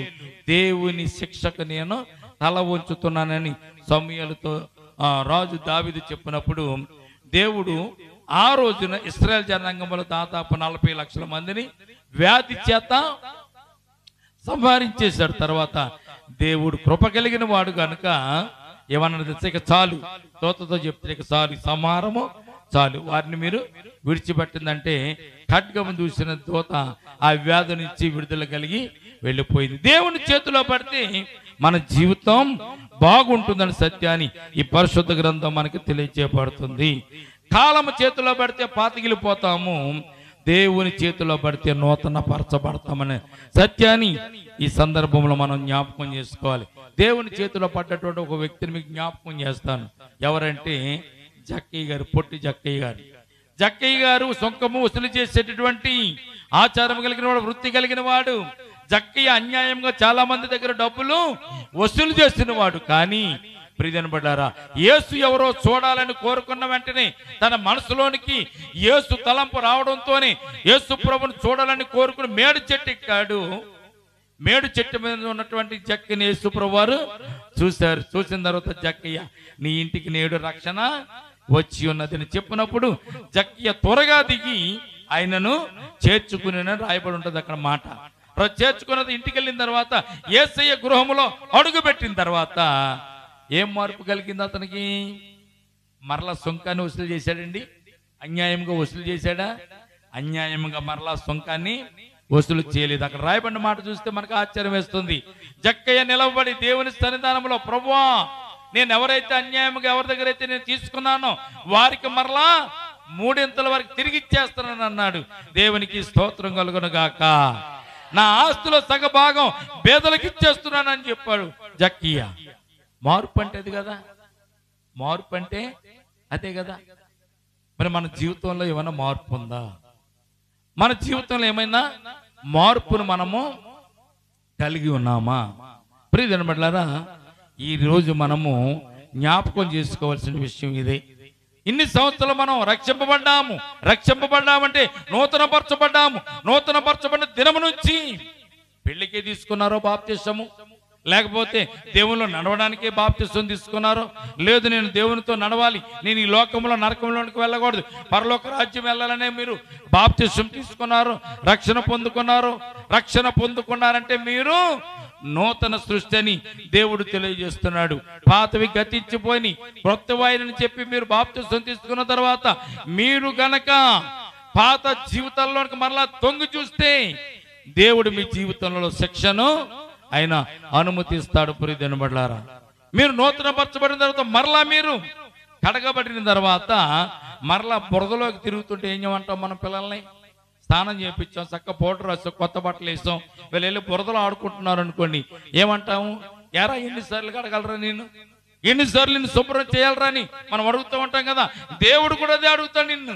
దేవుని శిక్షకు నేను తల ఉంచుతున్నానని సమూయేలుతో రాజు దావీదు చెప్పినప్పుడు దేవుడు ఆ రోజున ఇశ్రాయేల్ జనాంగంలో దాదాపు 40 లక్షల మందిని వ్యాధి చేత సంహరించేశాడు. తర్వాత దేవుడు కృప కలిగిన వాడు కనుక ఏమన్నా ఇక చాలు, తోతతో చెప్తే ఇక చాలు, సంహారము చాలు, వారిని మీరు విడిచిపెట్టిందంటే ఖడ్గము చూసిన దూత ఆ వ్యాధి నుంచి విడుదల కలిగి వెళ్ళిపోయింది. దేవుని చేతిలో పడితే మన జీవితం బాగుంటుందని సత్యాన్ని ఈ పరిశుద్ధ గ్రంథం మనకి తెలియజేయబడుతుంది. కాలము చేతిలో పడితే పాతికిలిపోతాము, దేవుని చేతిలో పడితే నూతన పరచబడతామనే సత్యాన్ని ఈ సందర్భంలో మనం జ్ఞాపకం చేసుకోవాలి. దేవుని చేతిలో పడ్డటువంటి ఒక వ్యక్తిని మీకు జ్ఞాపకం చేస్తాను. ఎవరంటే జక్కయ్య గారు, పొట్టి జక్కయ్య గారు. జక్కయ్య గారు సొంకము వసూలు చేసేటటువంటి ఆచారం కలిగిన వాడు, వృత్తి కలిగిన వాడు. జక్కయ్య అన్యాయంగా చాలా మంది దగ్గర డబ్బులు వసూలు చేసిన వాడు. కానీ ప్రియదనబడ్డారా, యేసు ఎవరో చూడాలని కోరుకున్న వెంటనే తన మనసులోనికి యేసు తలంపు రావడంతోనే యేసు ప్రభుని చూడాలని కోరుకుని మేడు చెట్టు ఎక్కాడు. మేడు చెట్టు మీద ఉన్నటువంటి జక్కని యేసు ప్రభు వారు చూశారు. చూసిన తర్వాత జక్కయ్య, నీ ఇంటికి నేడు రక్షణ వచ్చి ఉన్నదని చెప్పినప్పుడు జక్కయ్య త్వరగా దిగి ఆయనను చేర్చుకుని రాయబడి ఉంటుంది అక్కడ మాట. చేర్చుకున్నది ఇంటికి వెళ్ళిన తర్వాత యేసయ్య గృహములో అడుగు పెట్టిన తర్వాత ఏం మార్పు కలిగింది అతనికి? మరలా సొంకాన్ని వసూలు చేశాడండి. అన్యాయంగా వసూలు చేశాడా? అన్యాయంగా మరలా సొంకాన్ని వసూలు చేయలేదు. అక్కడ రాయబడిన మాట చూస్తే మనకు ఆశ్చర్యం వేస్తుంది. జక్కయ్య నిలబడి దేవుని సన్నిధానంలో, ప్రభువా నేను ఎవరైతే అన్యాయంగా ఎవరి దగ్గర అయితే నేను తీసుకున్నానో వారికి మరలా 3 వరకు తిరిగి ఇచ్చేస్తానని అన్నాడు. దేవునికి స్తోత్రం కలుగును గాక. నా ఆస్తిలో సగ భాగం పేదలకు ఇచ్చేస్తున్నానని చెప్పాడు జక్కయ్య. మార్పు అంటే అది కదా, మార్పు అంటే అదే కదా. మరి మన జీవితంలో ఏమైనా మార్పు ఉందా? మన జీవితంలో ఏమైనా మార్పును మనము కలిగి ఉన్నామా? ప్రియదనబడ్లారా, ఈ రోజు మనము జ్ఞాపకం చేసుకోవాల్సిన విషయం ఇదే. ఇన్ని సంవత్సరాలు మనం రక్షింపబడ్డామంటే నూతన పరచబడిన దినము నుంచి పెళ్లికే తీసుకున్నారో బాప్తిసము, లేకపోతే దేవునిలో నడవడానికే బాప్తిసం తీసుకున్నారో, లేదు నేను దేవునితో నడవాలి, నేను ఈ లోకంలో నరకంలోనికి వెళ్ళకూడదు, పరలోక రాజ్యం వెళ్ళాలనే మీరు బాప్తిసం తీసుకున్నారు, రక్షణ పొందుకున్నారంటే మీరు నూతన సృష్టి అని దేవుడు తెలియజేస్తున్నాడు. పాతవి గతించిపోయి క్రొత్తవాయిని చెప్పి మీరు బాప్తిసం తీసుకున్న తర్వాత మీరు గనక పాత జీవితాల్లోనికి మరలా తొంగి చూస్తే దేవుడు మీ జీవితంలో శిక్షను ఆయన అనుమతిస్తాడు. ప్రియమైన బిడ్డలారా, మీరు నూతన పరచబడిన తర్వాత మరలా మీరు కడగబడిన తర్వాత మరలా బురదలోకి తిరుగుతుంటే ఏం చేయమంటాం? మన పిల్లల్ని స్నానం చేయించాం, చక్క పౌడర్ రాసాం, కొత్త బట్టలు వేసాం, వీళ్ళు వెళ్ళి బురదలో ఆడుకుంటున్నారు అనుకోండి, ఏమంటాము? ఎరా ఎన్నిసార్లు కడగలరా, నేను ఎన్నిసార్లు నిన్ను శుభ్రం చేయాలరా అని మనం అడుగుతూ ఉంటాం కదా. దేవుడు కూడా అదే అడుగుతాడు నిన్ను.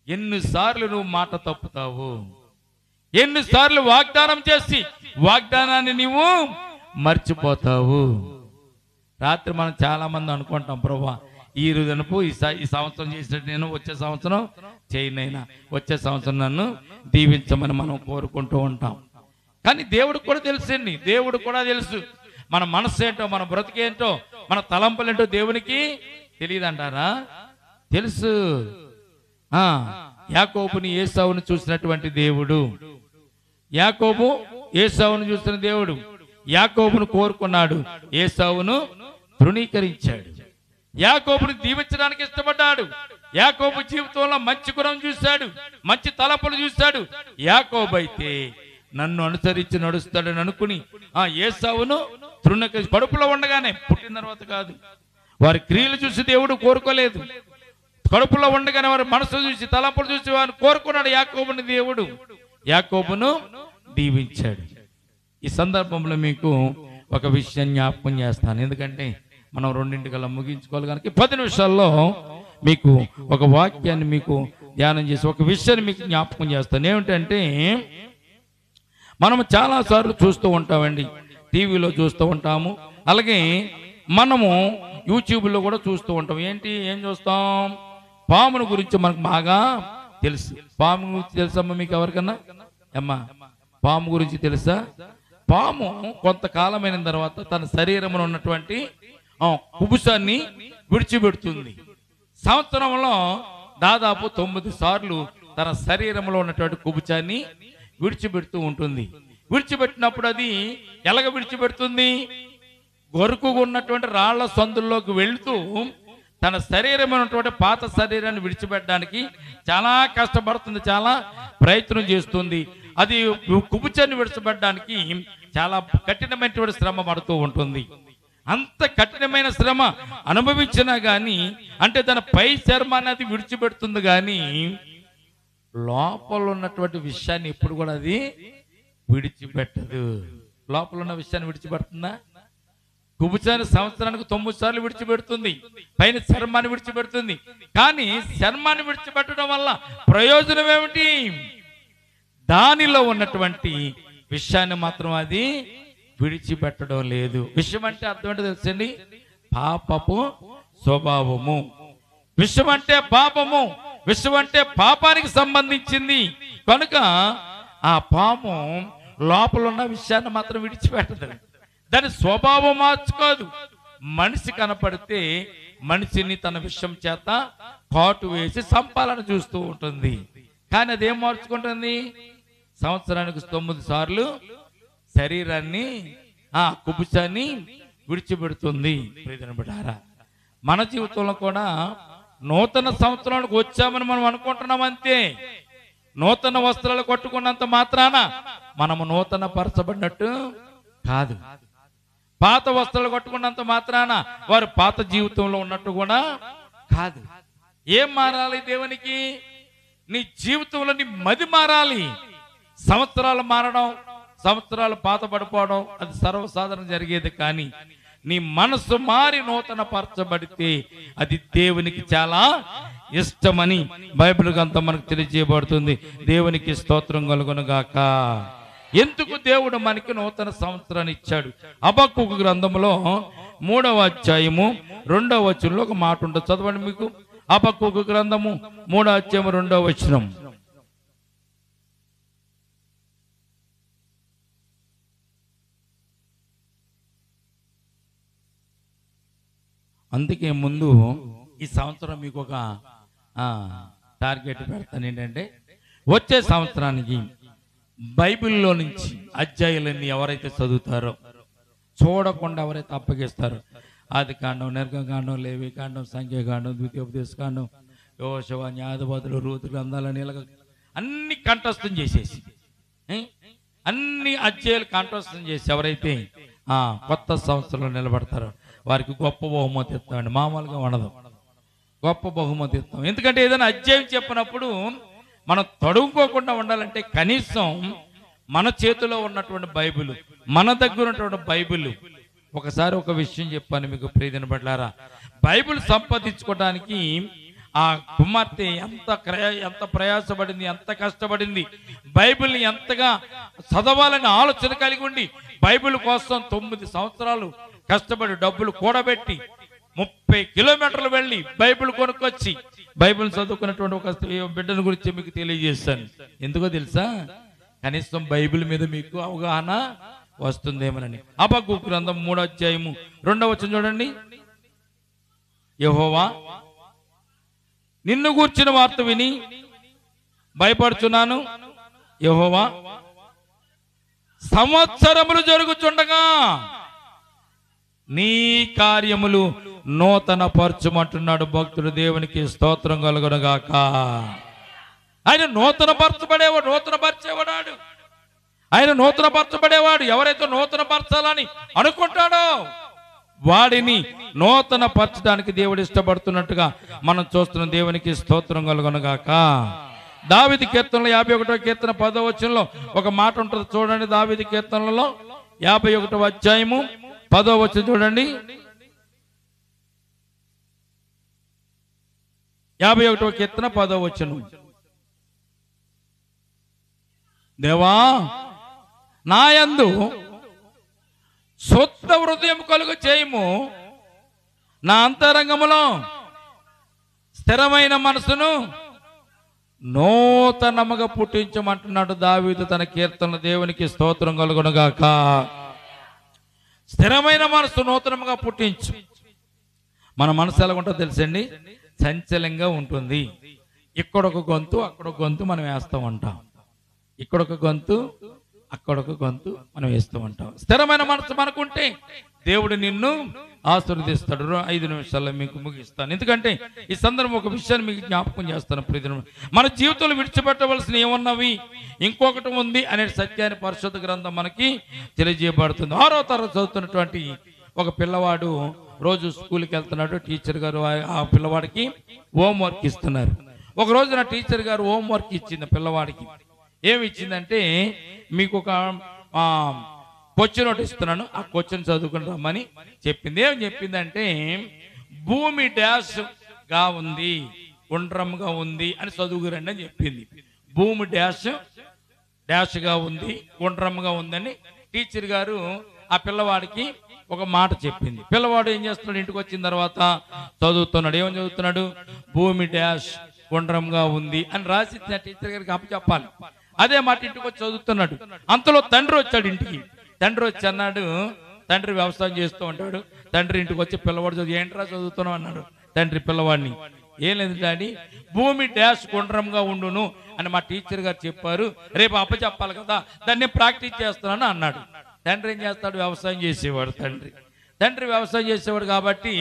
ఎన్నిసార్లు నువ్వు మాట తప్పుతావు, ఎన్నిసార్లు వాగ్దానం చేసి వాగ్దానాన్ని నీవు మర్చిపోతావు. రాత్రి మనం చాలా మంది అనుకుంటాం, ప్రభా ఈ రోజునపు ఈ సంవత్సరం చేసినట్టు నేను వచ్చే సంవత్సరం చేయనైనా, వచ్చే సంవత్సరం నన్ను దీవించమని మనం కోరుకుంటూ ఉంటాం. కానీ దేవుడికి కూడా తెలుసండి, దేవుడు కూడా తెలుసు మన మనస్సు ఏంటో, మన బ్రతికేంటో, మన తలంపులు ఏంటో దేవునికి తెలియదు అంటారా? తెలుసు. యాకోబుని ఏసావును చూసినటువంటి దేవుడు, యాకోబు ఏసావును చూసిన దేవుడు యాకోబును కోరుకున్నాడు, ఏసావును తృణీకరించాడు. యాకోబుని దీవించడానికి ఇష్టపడ్డాడు. యాకోబు జీవితంలో మంచి గుణం చూశాడు, మంచి తలపులు చూశాడు. యాకోబు అయితే నన్ను అనుసరించి నడుస్తాడని అనుకుని ఏసావును తృణీకరించి, కడుపులో ఉండగానే, పుట్టిన తర్వాత కాదు, వారి క్రియలు చూసి దేవుడు కోరుకోలేదు. కడుపులో ఉండగానే వారి మనసు చూసి తలంపులు చూసి వారిని కోరుకున్నాడు యాకోబుని దేవుడు. యాకోబును దీవించాడు. ఈ సందర్భంలో మీకు ఒక విషయం జ్ఞాపకం చేస్తాను, ఎందుకంటే మనం 2:00 ముగించుకోవాలి కనుక 10 నిమిషాల్లో మీకు ఒక వాక్యాన్ని మీకు ధ్యానం చేసి ఒక విషయాన్ని మీకు జ్ఞాపకం చేస్తాను. ఏమిటంటే, మనం చాలాసార్లు చూస్తూ ఉంటామండి, టీవీలో చూస్తూ ఉంటాము, అలాగే మనము యూట్యూబ్లో కూడా చూస్తూ ఉంటాం. ఏం చూస్తాం? పామును గురించి మనకు బాగా తెలుసు. పాము గురించి తెలుసమ్మా మీకు ఎవరికన్నా? అమ్మా, పాము గురించి తెలుసా? పాము కొంతకాలమైన తర్వాత తన శరీరంలో ఉన్నటువంటి కుబుసాన్ని విడిచిపెడుతుంది. సంవత్సరంలో దాదాపు 9 సార్లు తన శరీరంలో ఉన్నటువంటి కుబుసాన్ని విడిచిపెడుతూ ఉంటుంది. విడిచిపెట్టినప్పుడు అది ఎలాగ విడిచిపెడుతుంది? గొరుకుగా ఉన్నటువంటి రాళ్ల సందుల్లోకి వెళుతూ తన శరీరం ఉన్నటువంటి పాత శరీరాన్ని విడిచిపెట్టడానికి చాలా కష్టపడుతుంది, చాలా ప్రయత్నం చేస్తుంది. అది కుబుసాన్ని విడిచిపెట్టడానికి చాలా కఠినమైనటువంటి శ్రమ పడుతూ ఉంటుంది. అంత కఠినమైన శ్రమ అనుభవించినా గాని, అంటే తన పై చర్మాన్ని అది విడిచిపెడుతుంది, కానీ లోపల ఉన్నటువంటి విషయాన్ని ఎప్పుడు కూడా అది విడిచిపెట్టదు. లోపల ఉన్న విషయాన్ని విడిచిపెడుతుందా? కుబుసాన్ని సంవత్సరానికి 9 సార్లు విడిచిపెడుతుంది, పైన చర్మాన్ని విడిచిపెడుతుంది. కానీ చర్మాన్ని విడిచిపెట్టడం వల్ల ప్రయోజనం ఏమిటి? దానిలో ఉన్నటువంటి విషయాన్ని మాత్రం అది విడిచిపెట్టడం లేదు. విషయం అంటే అర్థం ఏంటో తెలుసండి? పాపపు స్వభావము. విషయం అంటే పాపము, విషయం అంటే పాపానికి సంబంధించింది కనుక ఆ పాము లోపల ఉన్న విషయాన్ని మాత్రం విడిచిపెట్టదు. దాని స్వభావం మార్చుకోదు. మనిషి కనపడితే మనిషిని తన విషయం చేత కాటు వేసి సంపాలన చూస్తూ ఉంటుంది. కానీ అదేం మార్చుకుంటుంది? సంవత్సరానికి 9 సార్లు శరీరాన్ని, కుబుసాన్ని విడిచిపెడుతుంది. ప్రియమైనవారా, మన జీవితంలో కూడా నూతన సంవత్సరానికి వచ్చామని మనం అనుకుంటున్నాం అంతే. నూతన వస్త్రాలు కట్టుకున్నంత మాత్రాన మనము నూతన పరచబడినట్టు కాదు. పాత వస్త్రాలు కట్టుకున్నంత మాత్రాన వారు పాత జీవితంలో ఉన్నట్టు కూడా కాదు. ఏం మారాలి దేవునికి? నీ జీవితంలో నీ మది మారాలి. సంవత్సరాలు మారడం, సంవత్సరాలు పాత పడిపోవడం అది సర్వసాధారణ జరిగేది. కానీ నీ మనసు మారి నూతన పరచబడితే అది దేవునికి చాలా ఇష్టమని బైబిల్ గ్రంథం మనకు తెలియజేయబడుతుంది. దేవునికి స్తోత్రం కలుగును గాక. ఎందుకు దేవుడు మనకి నూతన సంవత్సరాన్ని ఇచ్చాడు? హబక్కూకు గ్రంథంలో 3వ అధ్యాయము 2వ వచనంలో ఒక మాట ఉంటుంది, చదవండి. మీకు హబక్కూకు గ్రంథము 3వ అధ్యాయము 2వ వచనం. అందుకే ముందు ఈ సంవత్సరం మీకు ఒక టార్గెట్ పెడతాను. ఏంటంటే, వచ్చే సంవత్సరానికి బైబిల్లో నుంచి అధ్యాయులన్నీ ఎవరైతే చదువుతారో, చూడకుండా ఎవరైతే అప్పగిస్తారో, ఆదికాండం, నిర్గమకాండం, లేవికాండం, సంఖ్యాకాండం, ద్వితీయోపదేశకాండం, యోషువ, న్యాయాధిపతులు, రూతు గ్రంథాలని అన్ని కంఠస్థం చేసేసి అన్ని అధ్యాయులు కాంట్రవర్షన్ చేసి ఎవరైతే కొత్త సంవత్సరంలో నిలబడతారో వారికి గొప్ప బహుమతి ఇస్తామండి. మామూలుగా ఉండదు, గొప్ప బహుమతి ఇస్తాం. ఎందుకంటే ఏదైనా అధ్యాయం చెప్పినప్పుడు మనం తడుముకోకుండా ఉండాలంటే కనీసం మన చేతిలో ఉన్నటువంటి బైబిల్, మన దగ్గర ఉన్నటువంటి బైబిల్. ఒకసారి ఒక విషయం చెప్పాను మీకు ప్రియదిన బిడ్డలారా, బైబిల్ సంపాదించుకోవడానికి ఆ కుమార్తె ఎంత ప్రయాసపడింది, ఎంత కష్టపడింది, బైబిల్ని ఎంతగా చదవాలని ఆలోచన కలిగి ఉండి బైబిల్ కోసం 9 సంవత్సరాలు కష్టపడి డబ్బులు కూడబెట్టి 30 కిలోమీటర్లు వెళ్ళి బైబిల్ కొనుక్కొచ్చి బైబిల్ చదువుకున్నటువంటి ఒక బిడ్డను గురించి మీకు తెలియజేస్తాను. ఎందుకో తెలుసా? కనీసం బైబిల్ మీద మీకు అవగాహన వస్తుందేమోనని. హబక్కూకు గ్రంథం 3వ అధ్యాయము 2వ వచనం చూడండి. యెహోవా నిన్ను గూర్చిన వార్త విని భయపడుచున్నాను. యెహోవా సంవత్సరములు జరుగుచుండగా నీ కార్యములు నూతన పరచుమంటున్నాడు భక్తుడు. దేవునికి స్తోత్రం కలుగునుగాక. ఆయన నూతన పరచబడేవాడు, ఆయన నూతన పరచబడేవాడు. ఎవరైతే నూతన పరచాలని అనుకుంటాడో వాడిని నూతన పరచడానికి దేవుడు ఇష్టపడుతున్నట్టుగా మనం చూస్తున్నాం. దేవునికి స్తోత్రం కలుగునుగాక. దావీదు కీర్తనలో 51వ కీర్తన 10వ వచనంలో ఒక మాట ఉంటుంది చూడండి. దావీదు కీర్తనలలో 51వ అధ్యాయము 10వ వచనం చూడండి. 51వ కీర్తన 10వ వచనం. దేవా నాయందు శుద్ధ హృదయం కలుగు చేయము, నా అంతరంగములో స్థిరమైన మనసును నూతనముగా పుట్టించమంటున్నాడు దావీదు తన కీర్తన. దేవునికి స్తోత్రం కలుగునుగాక. స్థిరమైన మనసు నూతనముగా పుట్టించు. మన మనసు ఎలా ఉంటుందో తెలుసండి? చంచలంగా ఉంటుంది. ఇక్కడొక గొంతు అక్కడొక గొంతు మనం వేస్తూ ఉంటాం, ఇక్కడొక గొంతు అక్కడొక గొంతు మనం వేస్తూ ఉంటాం. స్థిరమైన మనసు మనకుంటే దేవుడు నిన్ను ఆశీర్వదిస్తాడు. 5 నిమిషాల్లో మీకు ముగిస్తాను. ఎందుకంటే ఈ సందర్భం ఒక విషయాన్ని మీకు జ్ఞాపకం చేస్తాను. ప్రియదిన మన జీవితంలో విడిచిపెట్టవలసిన ఏమన్నవి ఇంకొకటి ఉంది అనే సత్యాన్ని పరిశుద్ధ గ్రంథం మనకి తెలియజేయబడుతుంది. 6వ తరగతి చదువుతున్నటువంటి ఒక పిల్లవాడు రోజు స్కూల్కి వెళ్తున్నాడు. టీచర్ గారు ఆ పిల్లవాడికి హోంవర్క్ ఇస్తున్నారు. ఒక రోజు నా టీచర్ గారు హోంవర్క్ ఇచ్చింది పిల్లవాడికి. ఏమి ఇచ్చిందంటే, మీకు ఒక క్వశ్చన్ ఒకటి ఇస్తున్నాను, ఆ క్వశ్చన్ చదువుకుని రమ్మని చెప్పింది. ఏం చెప్పిందంటే, భూమి డాష్ గా ఉంది, గుండ్రంగా ఉంది అని చదువుకురండి అని చెప్పింది. భూమి డాష్ గా ఉంది, గుండ్రంగా ఉందని టీచర్ గారు ఆ పిల్లవాడికి ఒక మాట చెప్పింది. పిల్లవాడు ఏం చేస్తున్నాడు? ఇంటికి వచ్చిన తర్వాత చదువుతున్నాడు. ఏమని చదువుతున్నాడు? భూమి డాష్ గుండ్రంగా ఉంది అని రాసి టీచర్ గారికి అప్పచెప్పాలి. అదే మాట ఇంటికి వచ్చి చదువుతున్నాడు. అంతలో తండ్రి వచ్చాడు ఇంటికి. తండ్రి వచ్చి అన్నాడు, తండ్రి వ్యవసాయం చేస్తూ ఉంటాడు. తండ్రి ఇంటికి వచ్చి పిల్లవాడు చదువు, ఏంట్రా చదువుతున్నావు అన్నాడు తండ్రి పిల్లవాడిని. ఏం లేదు డాడీ, భూమి డాష్ గుండ్రంగా ఉండును అని మా టీచర్ గారు చెప్పారు, రేపు అప్పచెప్పాలి కదా, దాన్ని ప్రాక్టీస్ చేస్తున్నాను అన్నాడు. తండ్రి ఏం చేస్తాడు? వ్యవసాయం చేసేవాడు. తండ్రి వ్యవసాయం చేసేవాడు కాబట్టి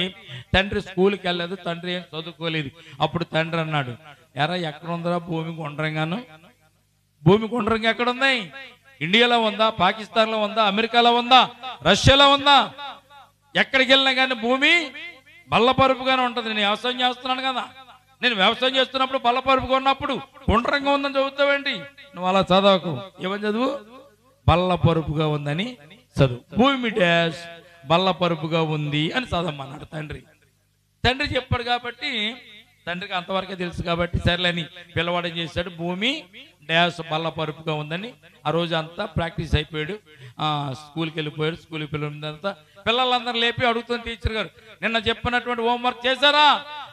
తండ్రి స్కూల్కి వెళ్ళలేదు, తండ్రి ఏం చదువుకోలేదు. అప్పుడు తండ్రి అన్నాడు, ఎరా ఎక్కడ ఉందిరా భూమి గుండ్రంగాను? భూమి గుండ్రంగా ఎక్కడుంది? ఇండియాలో ఉందా, పాకిస్తాన్లో ఉందా, అమెరికాలో ఉందా, రష్యాలో ఉందా? ఎక్కడికి వెళ్ళినా కానీ భూమి బల్లపరుపుగానే ఉంటుంది. నేను వ్యవసాయం చేస్తున్నాను కదా, నేను వ్యవసాయం చేస్తున్నప్పుడు బల్లపరుపుగా ఉన్నప్పుడు గుండ్రంగా ఉందని చదువుతావేంటి? నువ్వు అలా చదవకు. ఏమని చదువు? బల్లపరుపుగా ఉందని చదువు. భూమి డాష్ బల్లపరుపుగా ఉంది అని చదవమన్నాడు తండ్రి. తండ్రి చెప్పాడు కాబట్టి తండ్రికి అంతవరకే తెలుసు కాబట్టి సరేలేని పిల్లవాడు ఏం చేశాడు? భూమి డాష్ బల్లపరుపుగా ఉందని ఆ రోజు అంతా ప్రాక్టీస్ అయిపోయాడు. స్కూల్కి వెళ్ళిపోయాడు. స్కూల్కి పిల్లలంతా పిల్లలందరూ లేపి అడుగుతుంది టీచర్ గారు, నిన్న చెప్పినటువంటి హోంవర్క్ చేశారా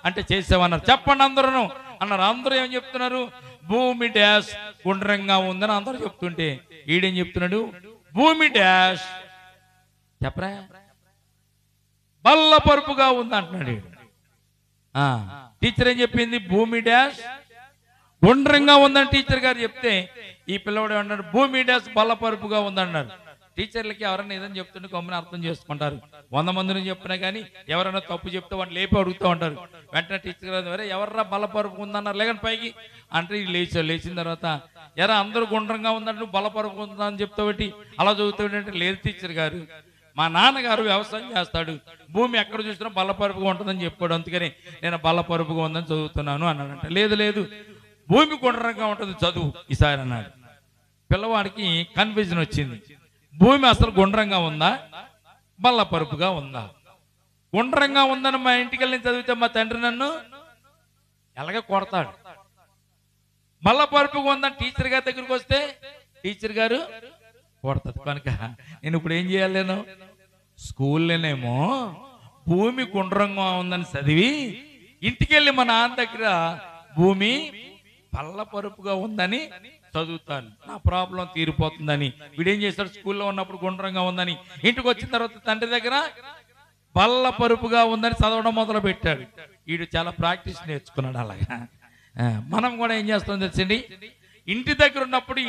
అంటే చేసామన్నారు. చెప్పండి అందరూ అన్నారు. అందరూ ఏం చెప్తున్నారు? భూమి డాష్ గుండ్రంగా ఉందని అందరూ చెప్తుంటే ఈడేం చెప్తున్నాడు? భూమి డాష్ చెప్పరా బల్లపరుపుగా ఉంది అంటున్నాడు. టీచర్ ఏం చెప్పింది? భూమి డాష్ గుండ్రంగా ఉందని టీచర్ గారు చెప్తే ఈ పిల్లవాడు అన్నాడు భూమి డాష్ బల్లపరుపుగా ఉందన్నారు. టీచర్లకి ఎవరైనా ఏదైనా చెప్తుంటే గమ్మున అర్థం చేసుకుంటారు. 100 మందిని చెప్పినా కానీ ఎవరైనా తప్పు చెప్తే వాళ్ళు లేపి అడుగుతూ ఉంటారు. వెంటనే టీచర్ గారు ఎవర్రా బలపరుపు ఉందన్నారు లేదని పైకి అంటే లేచిన తర్వాత ఎరా అందరూ గుండ్రంగా ఉందంటే నువ్వు బలపరుపు ఉందా అని చెప్తావు, అలా చదువుతాడంటే లేదు టీచర్ గారు, మా నాన్నగారు వ్యవసాయం చేస్తాడు, భూమి ఎక్కడ చూసినా బల్లపరుపుగా ఉంటుందని చెప్పాడు, అందుకని నేను బల్లపరుపుగా ఉందని చదువుతున్నాను అన్నాడంట. లేదు భూమి గుండ్రంగా ఉంటుంది చదువు ఈసారి అన్నాడు. పిల్లవాడికి కన్ఫ్యూజన్ వచ్చింది, భూమి అసలు గుండ్రంగా ఉందా బల్లపరుపుగా ఉందా? గుండ్రంగా ఉందని మా ఇంటికి వెళ్ళి చదివితే మా తండ్రి నన్ను ఎలాగ కొడతాడు. బల్లపరుపుగా ఉందని టీచర్ గారి దగ్గరికి వస్తే టీచర్ గారు కొడతాడు. కనుక నేను ఇప్పుడు ఏం చేయాలి, నేను స్కూల్లోనేమో భూమి గుండ్రంగా ఉందని చదివి ఇంటికి వెళ్ళి మా నాన్న దగ్గర భూమి బల్లపరుపుగా ఉందని చదువుతాను, నా ప్రాబ్లం తీరిపోతుందని. వీడేం చేస్తాడు, స్కూల్లో ఉన్నప్పుడు గుండ్రంగా ఉందని ఇంటికి వచ్చిన తర్వాత తండ్రి దగ్గర బల్లపరుపుగా ఉందని చదవడం మొదలు పెట్టాడు. వీడు చాలా ప్రాక్టీస్ నేర్చుకున్నాడు. అలాగా మనం కూడా ఏం చేస్తాం తెలుసండి, ఇంటి దగ్గర ఉన్నప్పుడు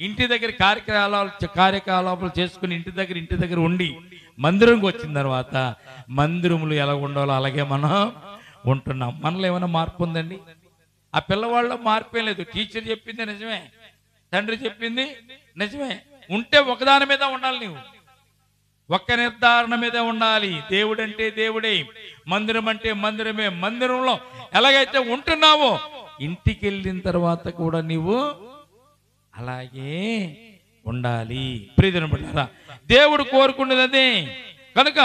ఇంటి దగ్గర కార్యకలాపాలు చేసుకుని ఇంటి దగ్గర ఉండి మందిరంకి వచ్చిన తర్వాత మందిరములు ఎలా ఉండాలో అలాగే మనం ఉంటున్నాం. మనలో ఏమైనా మార్పు ఉందండి? ఆ పిల్లవాళ్ళలో మార్పే లేదు. టీచర్ చెప్పింది నిజమే, తండ్రి చెప్పింది నిజమే. ఉంటే ఒకదాని మీద ఉండాలి, నీవు ఒక్క నిర్ధారణ మీద ఉండాలి. దేవుడు అంటే దేవుడే, మందిరం అంటే మందిరమే. మందిరంలో ఎలాగైతే ఉంటున్నావో ఇంటికి వెళ్ళిన తర్వాత కూడా నీవు అలాగే ఉండాలి. ప్రియమైన బిడ్డలారా, దేవుడు కోరుకున్నది అదే. కనుక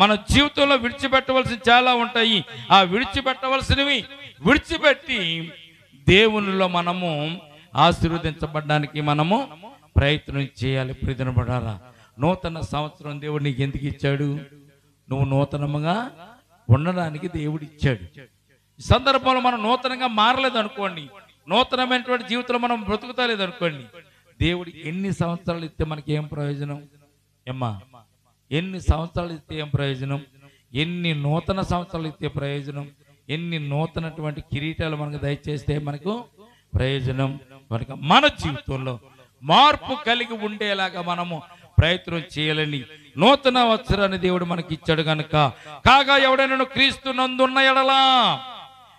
మన జీవితంలో విడిచిపెట్టవలసి చాలా ఉంటాయి. ఆ విడిచిపెట్టవలసినవి విడిచిపెట్టి దేవునిలో మనము ఆశీర్వదించబడడానికి మనము ప్రయత్నం చేయాలి. ప్రియమైన బిడ్డలారా, నూతన సంవత్సరం దేవుడు నీకు ఎందుకు ఇచ్చాడు? నువ్వు నూతనముగా ఉండడానికి దేవుడు ఇచ్చాడు. ఈ సందర్భంలో మనం నూతనంగా మారలేదు అనుకోండి, నూతనమైనటువంటి జీవితంలో మనం బ్రతుకుతలేదు అనుకోండి, దేవుడు ఎన్ని సంవత్సరాలు ఇస్తే మనకి ఏం ప్రయోజనం? ఏమ్మా, ఎన్ని సంవత్సరాలు ఇస్తే ఏం ప్రయోజనం? ఎన్ని నూతన సంవత్సరాలు ఇస్తే ప్రయోజనం? ఎన్ని నూతనటువంటి కిరీటాలు మనకు దయచేస్తే మనకు ప్రయోజనం? కనుక మన జీవితంలో మార్పు కలిగి ఉండేలాగా మనము ప్రయత్నం చేయాలని నూతన వత్సరాన్ని దేవుడు మనకి ఇచ్చాడు. కనుక కాగా ఎవడైనా క్రీస్తునందున్న ఎడలా,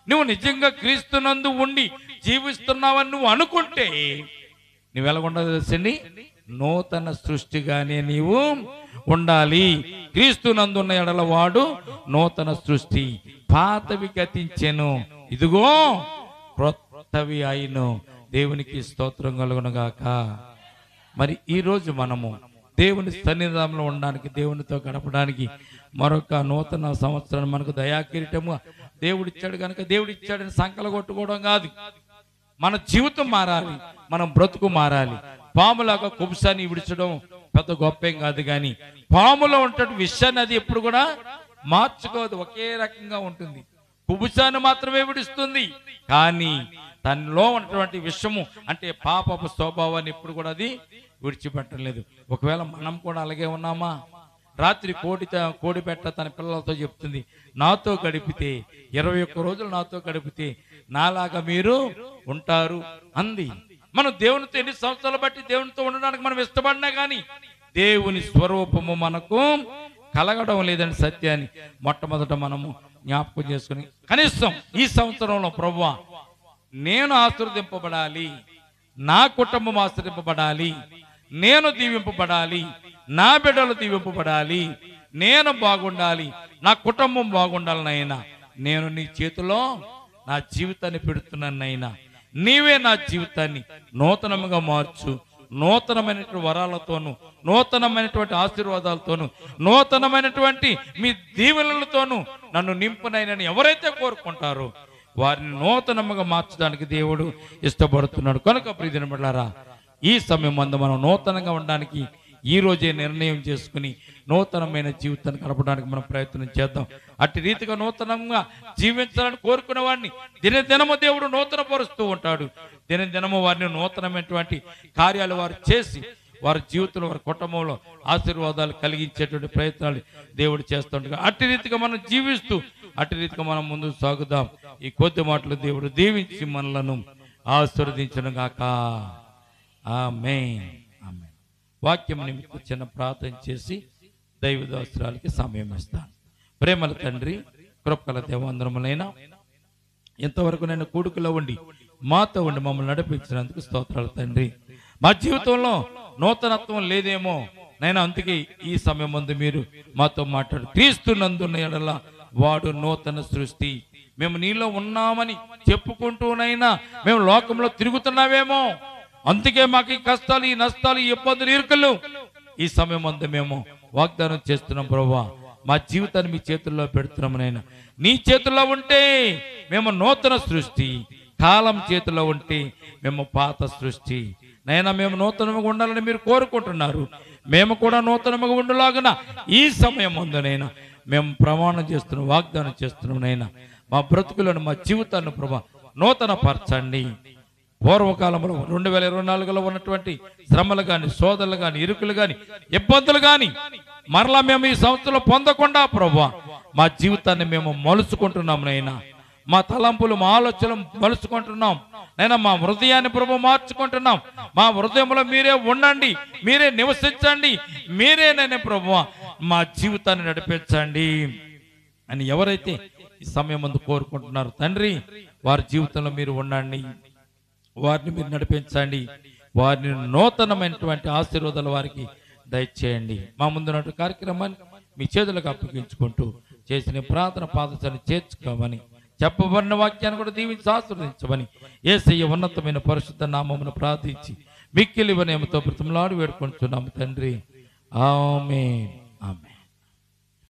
నువ్వు నిజంగా క్రీస్తునందు ఉండి జీవిస్తున్నావని నువ్వు అనుకుంటే నువ్వు ఎలా ఉండదు తెలుసండి, నూతన సృష్టిగానే నీవు ఉండాలి. క్రీస్తునందున్న ఎడల వాడు నూతన సృష్టి, పాతవి గతించెను, ఇదిగో క్రొత్తవి అయిను. దేవునికి స్తోత్రం కలుగునుగాక. మరి ఈరోజు మనము దేవుని సన్నిధానంలో ఉండడానికి, దేవునితో గడపడానికి మరొక నూతన సంవత్సరం మనకు దయాకిరీటము దేవుడిచ్చాడు. కనుక దేవుడిచ్చాడని సంకల కొట్టుకోవడం కాదు, మన జీవితం మారాలి, మనం బ్రతుకు మారాలి. పాములాగా కుబుసాన్ని విడిచడం పెద్ద గొప్పేం కాదు, కానీ పాములో ఉంటే విషయాన్ని అది ఎప్పుడు కూడా మార్చుకోదు, ఒకే రకంగా ఉంటుంది. కుబుసాన్ని మాత్రమే విడుస్తుంది, కానీ తనలో ఉన్నటువంటి విషము అంటే పాపపు స్వభావాన్ని ఎప్పుడు కూడా అది విడిచిపెట్టలేదు. ఒకవేళ మనం కూడా అలాగే ఉన్నామా? రాత్రి కోడి పెట్ట తన పిల్లలతో చెప్తుంది, నాతో గడిపితే 21 రోజులు నాతో గడిపితే నాలాగా మీరు ఉంటారు అంది. మనం దేవునితో ఎన్ని సంవత్సరాలు బట్టి దేవునితో ఉండడానికి మనం ఇష్టపడినా కానీ దేవుని స్వరూపము మనకు కలగడం లేదని సత్యాన్ని మొట్టమొదట మనము జ్ఞాపకం చేసుకుని కనీసం ఈ సంవత్సరంలో ప్రభువా నేను ఆశీర్వదింపబడాలి, నా కుటుంబం ఆశీర్వదింపబడాలి, నేను దీవింపబడాలి, నా బిడ్డలు దీవింపబడాలి, నేను బాగుండాలి, నా కుటుంబం బాగుండాలి నాయనా, నేను నీ చేతిలో నా జీవితాన్ని పెడుతున్నాను నాయనా, నీవే నా జీవితాన్ని నూతనముగా మార్చు, నూతనమైనటువంటి వరాలతోను, నూతనమైనటువంటి ఆశీర్వాదాలతోను, నూతనమైనటువంటి మీ దీవెనలతోను నన్ను నింపునైనని ఎవరైతే కోరుకుంటారో వారిని నూతనముగా మార్చడానికి దేవుడు ఇష్టపడుతున్నాడు. కనుక ప్రియమైన బిడ్డలారా, ఈ సమయం అందు మనం నూతనంగా ఉండడానికి ఈ రోజే నిర్ణయం చేసుకుని నూతనమైన జీవితాన్ని గడపడానికి మనం ప్రయత్నం చేద్దాం. అట్టి రీతిగా నూతనంగా జీవించాలని కోరుకునే వాడిని దినదినము దేవుడు నూతన పరుస్తూ ఉంటాడు. దినదినము వారిని నూతనమైనటువంటి కార్యాలు వారు చేసి వారి జీవితంలో, వారి కుటుంబంలో ఆశీర్వాదాలు కలిగించేటువంటి ప్రయత్నాలు దేవుడు చేస్తుంటాడు. అట్టి రీతిగా మనం జీవిస్తూ అట్టి రీతిగా మనం ముందుకు సాగుదాం. ఈ కొద్ది మాటలు దేవుడు దీవించి మనలను ఆశీర్వదించును గాక. ఆమేన్. వాక్యం నిమిత్తం చిన్న ప్రార్థన చేసి దైవదాసురాలకి సమయం ఇస్తాను. ప్రేమల తండ్రి, కృపగల దేవాంధ్రములైనా ఇంతవరకు నేను కూడుకులో ఉండి మాతో ఉండి మమ్మల్ని నడిపించినందుకు స్తోత్రాలు తండ్రి. మా జీవితంలో నూతనత్వం లేదేమో నైనా, అందుకే ఈ సమయం ముందు మీరు మాతో మాట్లాడు. క్రీస్తునందున్న యెడల వాడు నూతన సృష్టి. మేము నీలో ఉన్నామని చెప్పుకుంటూనైనా మేము లోకంలో తిరుగుతున్నావేమో, అందుకే మాకు ఈ కష్టాలు, ఈ నష్టాలు, ఈ ఇబ్బందులు, ఇరుకులు. ఈ సమయం ముందు మేము వాగ్దానం చేస్తున్నాం ప్రభువా, మా జీవితాన్ని మీ చేతుల్లో పెడుతున్నాము నైనా. నీ చేతుల్లో ఉంటే మేము నూతన సృష్టి, కాలం చేతిలో ఉంటే మేము పాత సృష్టి. నైనా మేము నూతనముగా ఉండాలని మీరు కోరుకుంటున్నారు. మేము కూడా నూతనముగా ఉండలాగున ఈ సమయం ముందునైనా మేము ప్రమాణం చేస్తున్నాం, వాగ్దానం చేస్తున్నాం నైనా. మా బ్రతుకులను, మా జీవితాన్ని ప్రభా నూతన పరచండి. పూర్వకాలంలో 2024లో ఉన్నటువంటి శ్రమలు కానీ, శోధనలు కానీ, ఇరుకులు కానీ, ఇబ్బందులు కానీ మరలా మేము ఈ సంవత్సరంలో పొందకుండా ప్రభువా మా జీవితాన్ని మేము మలుచుకుంటున్నాం నైనా. మా తలంపులు, మా ఆలోచనలు మలుచుకుంటున్నాం నైనా. మా హృదయాన్ని ప్రభు మార్చుకుంటున్నాం. మా హృదయంలో మీరే ఉండండి, మీరే నివసించండి, మీరేనైనా ప్రభువా మా జీవితాన్ని నడిపించండి అని ఎవరైతే ఈ సమయం ముందు కోరుకుంటున్నారు తండ్రి, వారి జీవితంలో మీరు ఉండండి, వారిని మీరు నడిపించండి, వారిని నూతనమైనటువంటి ఆశీర్వాదాలు వారికి దయచేయండి. మా ముందున్నటువంటి కార్యక్రమాన్ని మీ చేతులకు అప్పగించుకుంటూ చేసిన ప్రార్థన పాదశాన్ని చేర్చుకోమని, చెప్పబడిన వాక్యాన్ని కూడా దీవించి ఆశీర్వదించమని యేసయ్య ఉన్నతమైన పరిశుద్ధ నామమును ప్రార్థించి మిక్కిలి వినయముతో బ్రతిమలాడి వేడుకుంటున్నాము తండ్రి. ఆమేన్, ఆమేన్.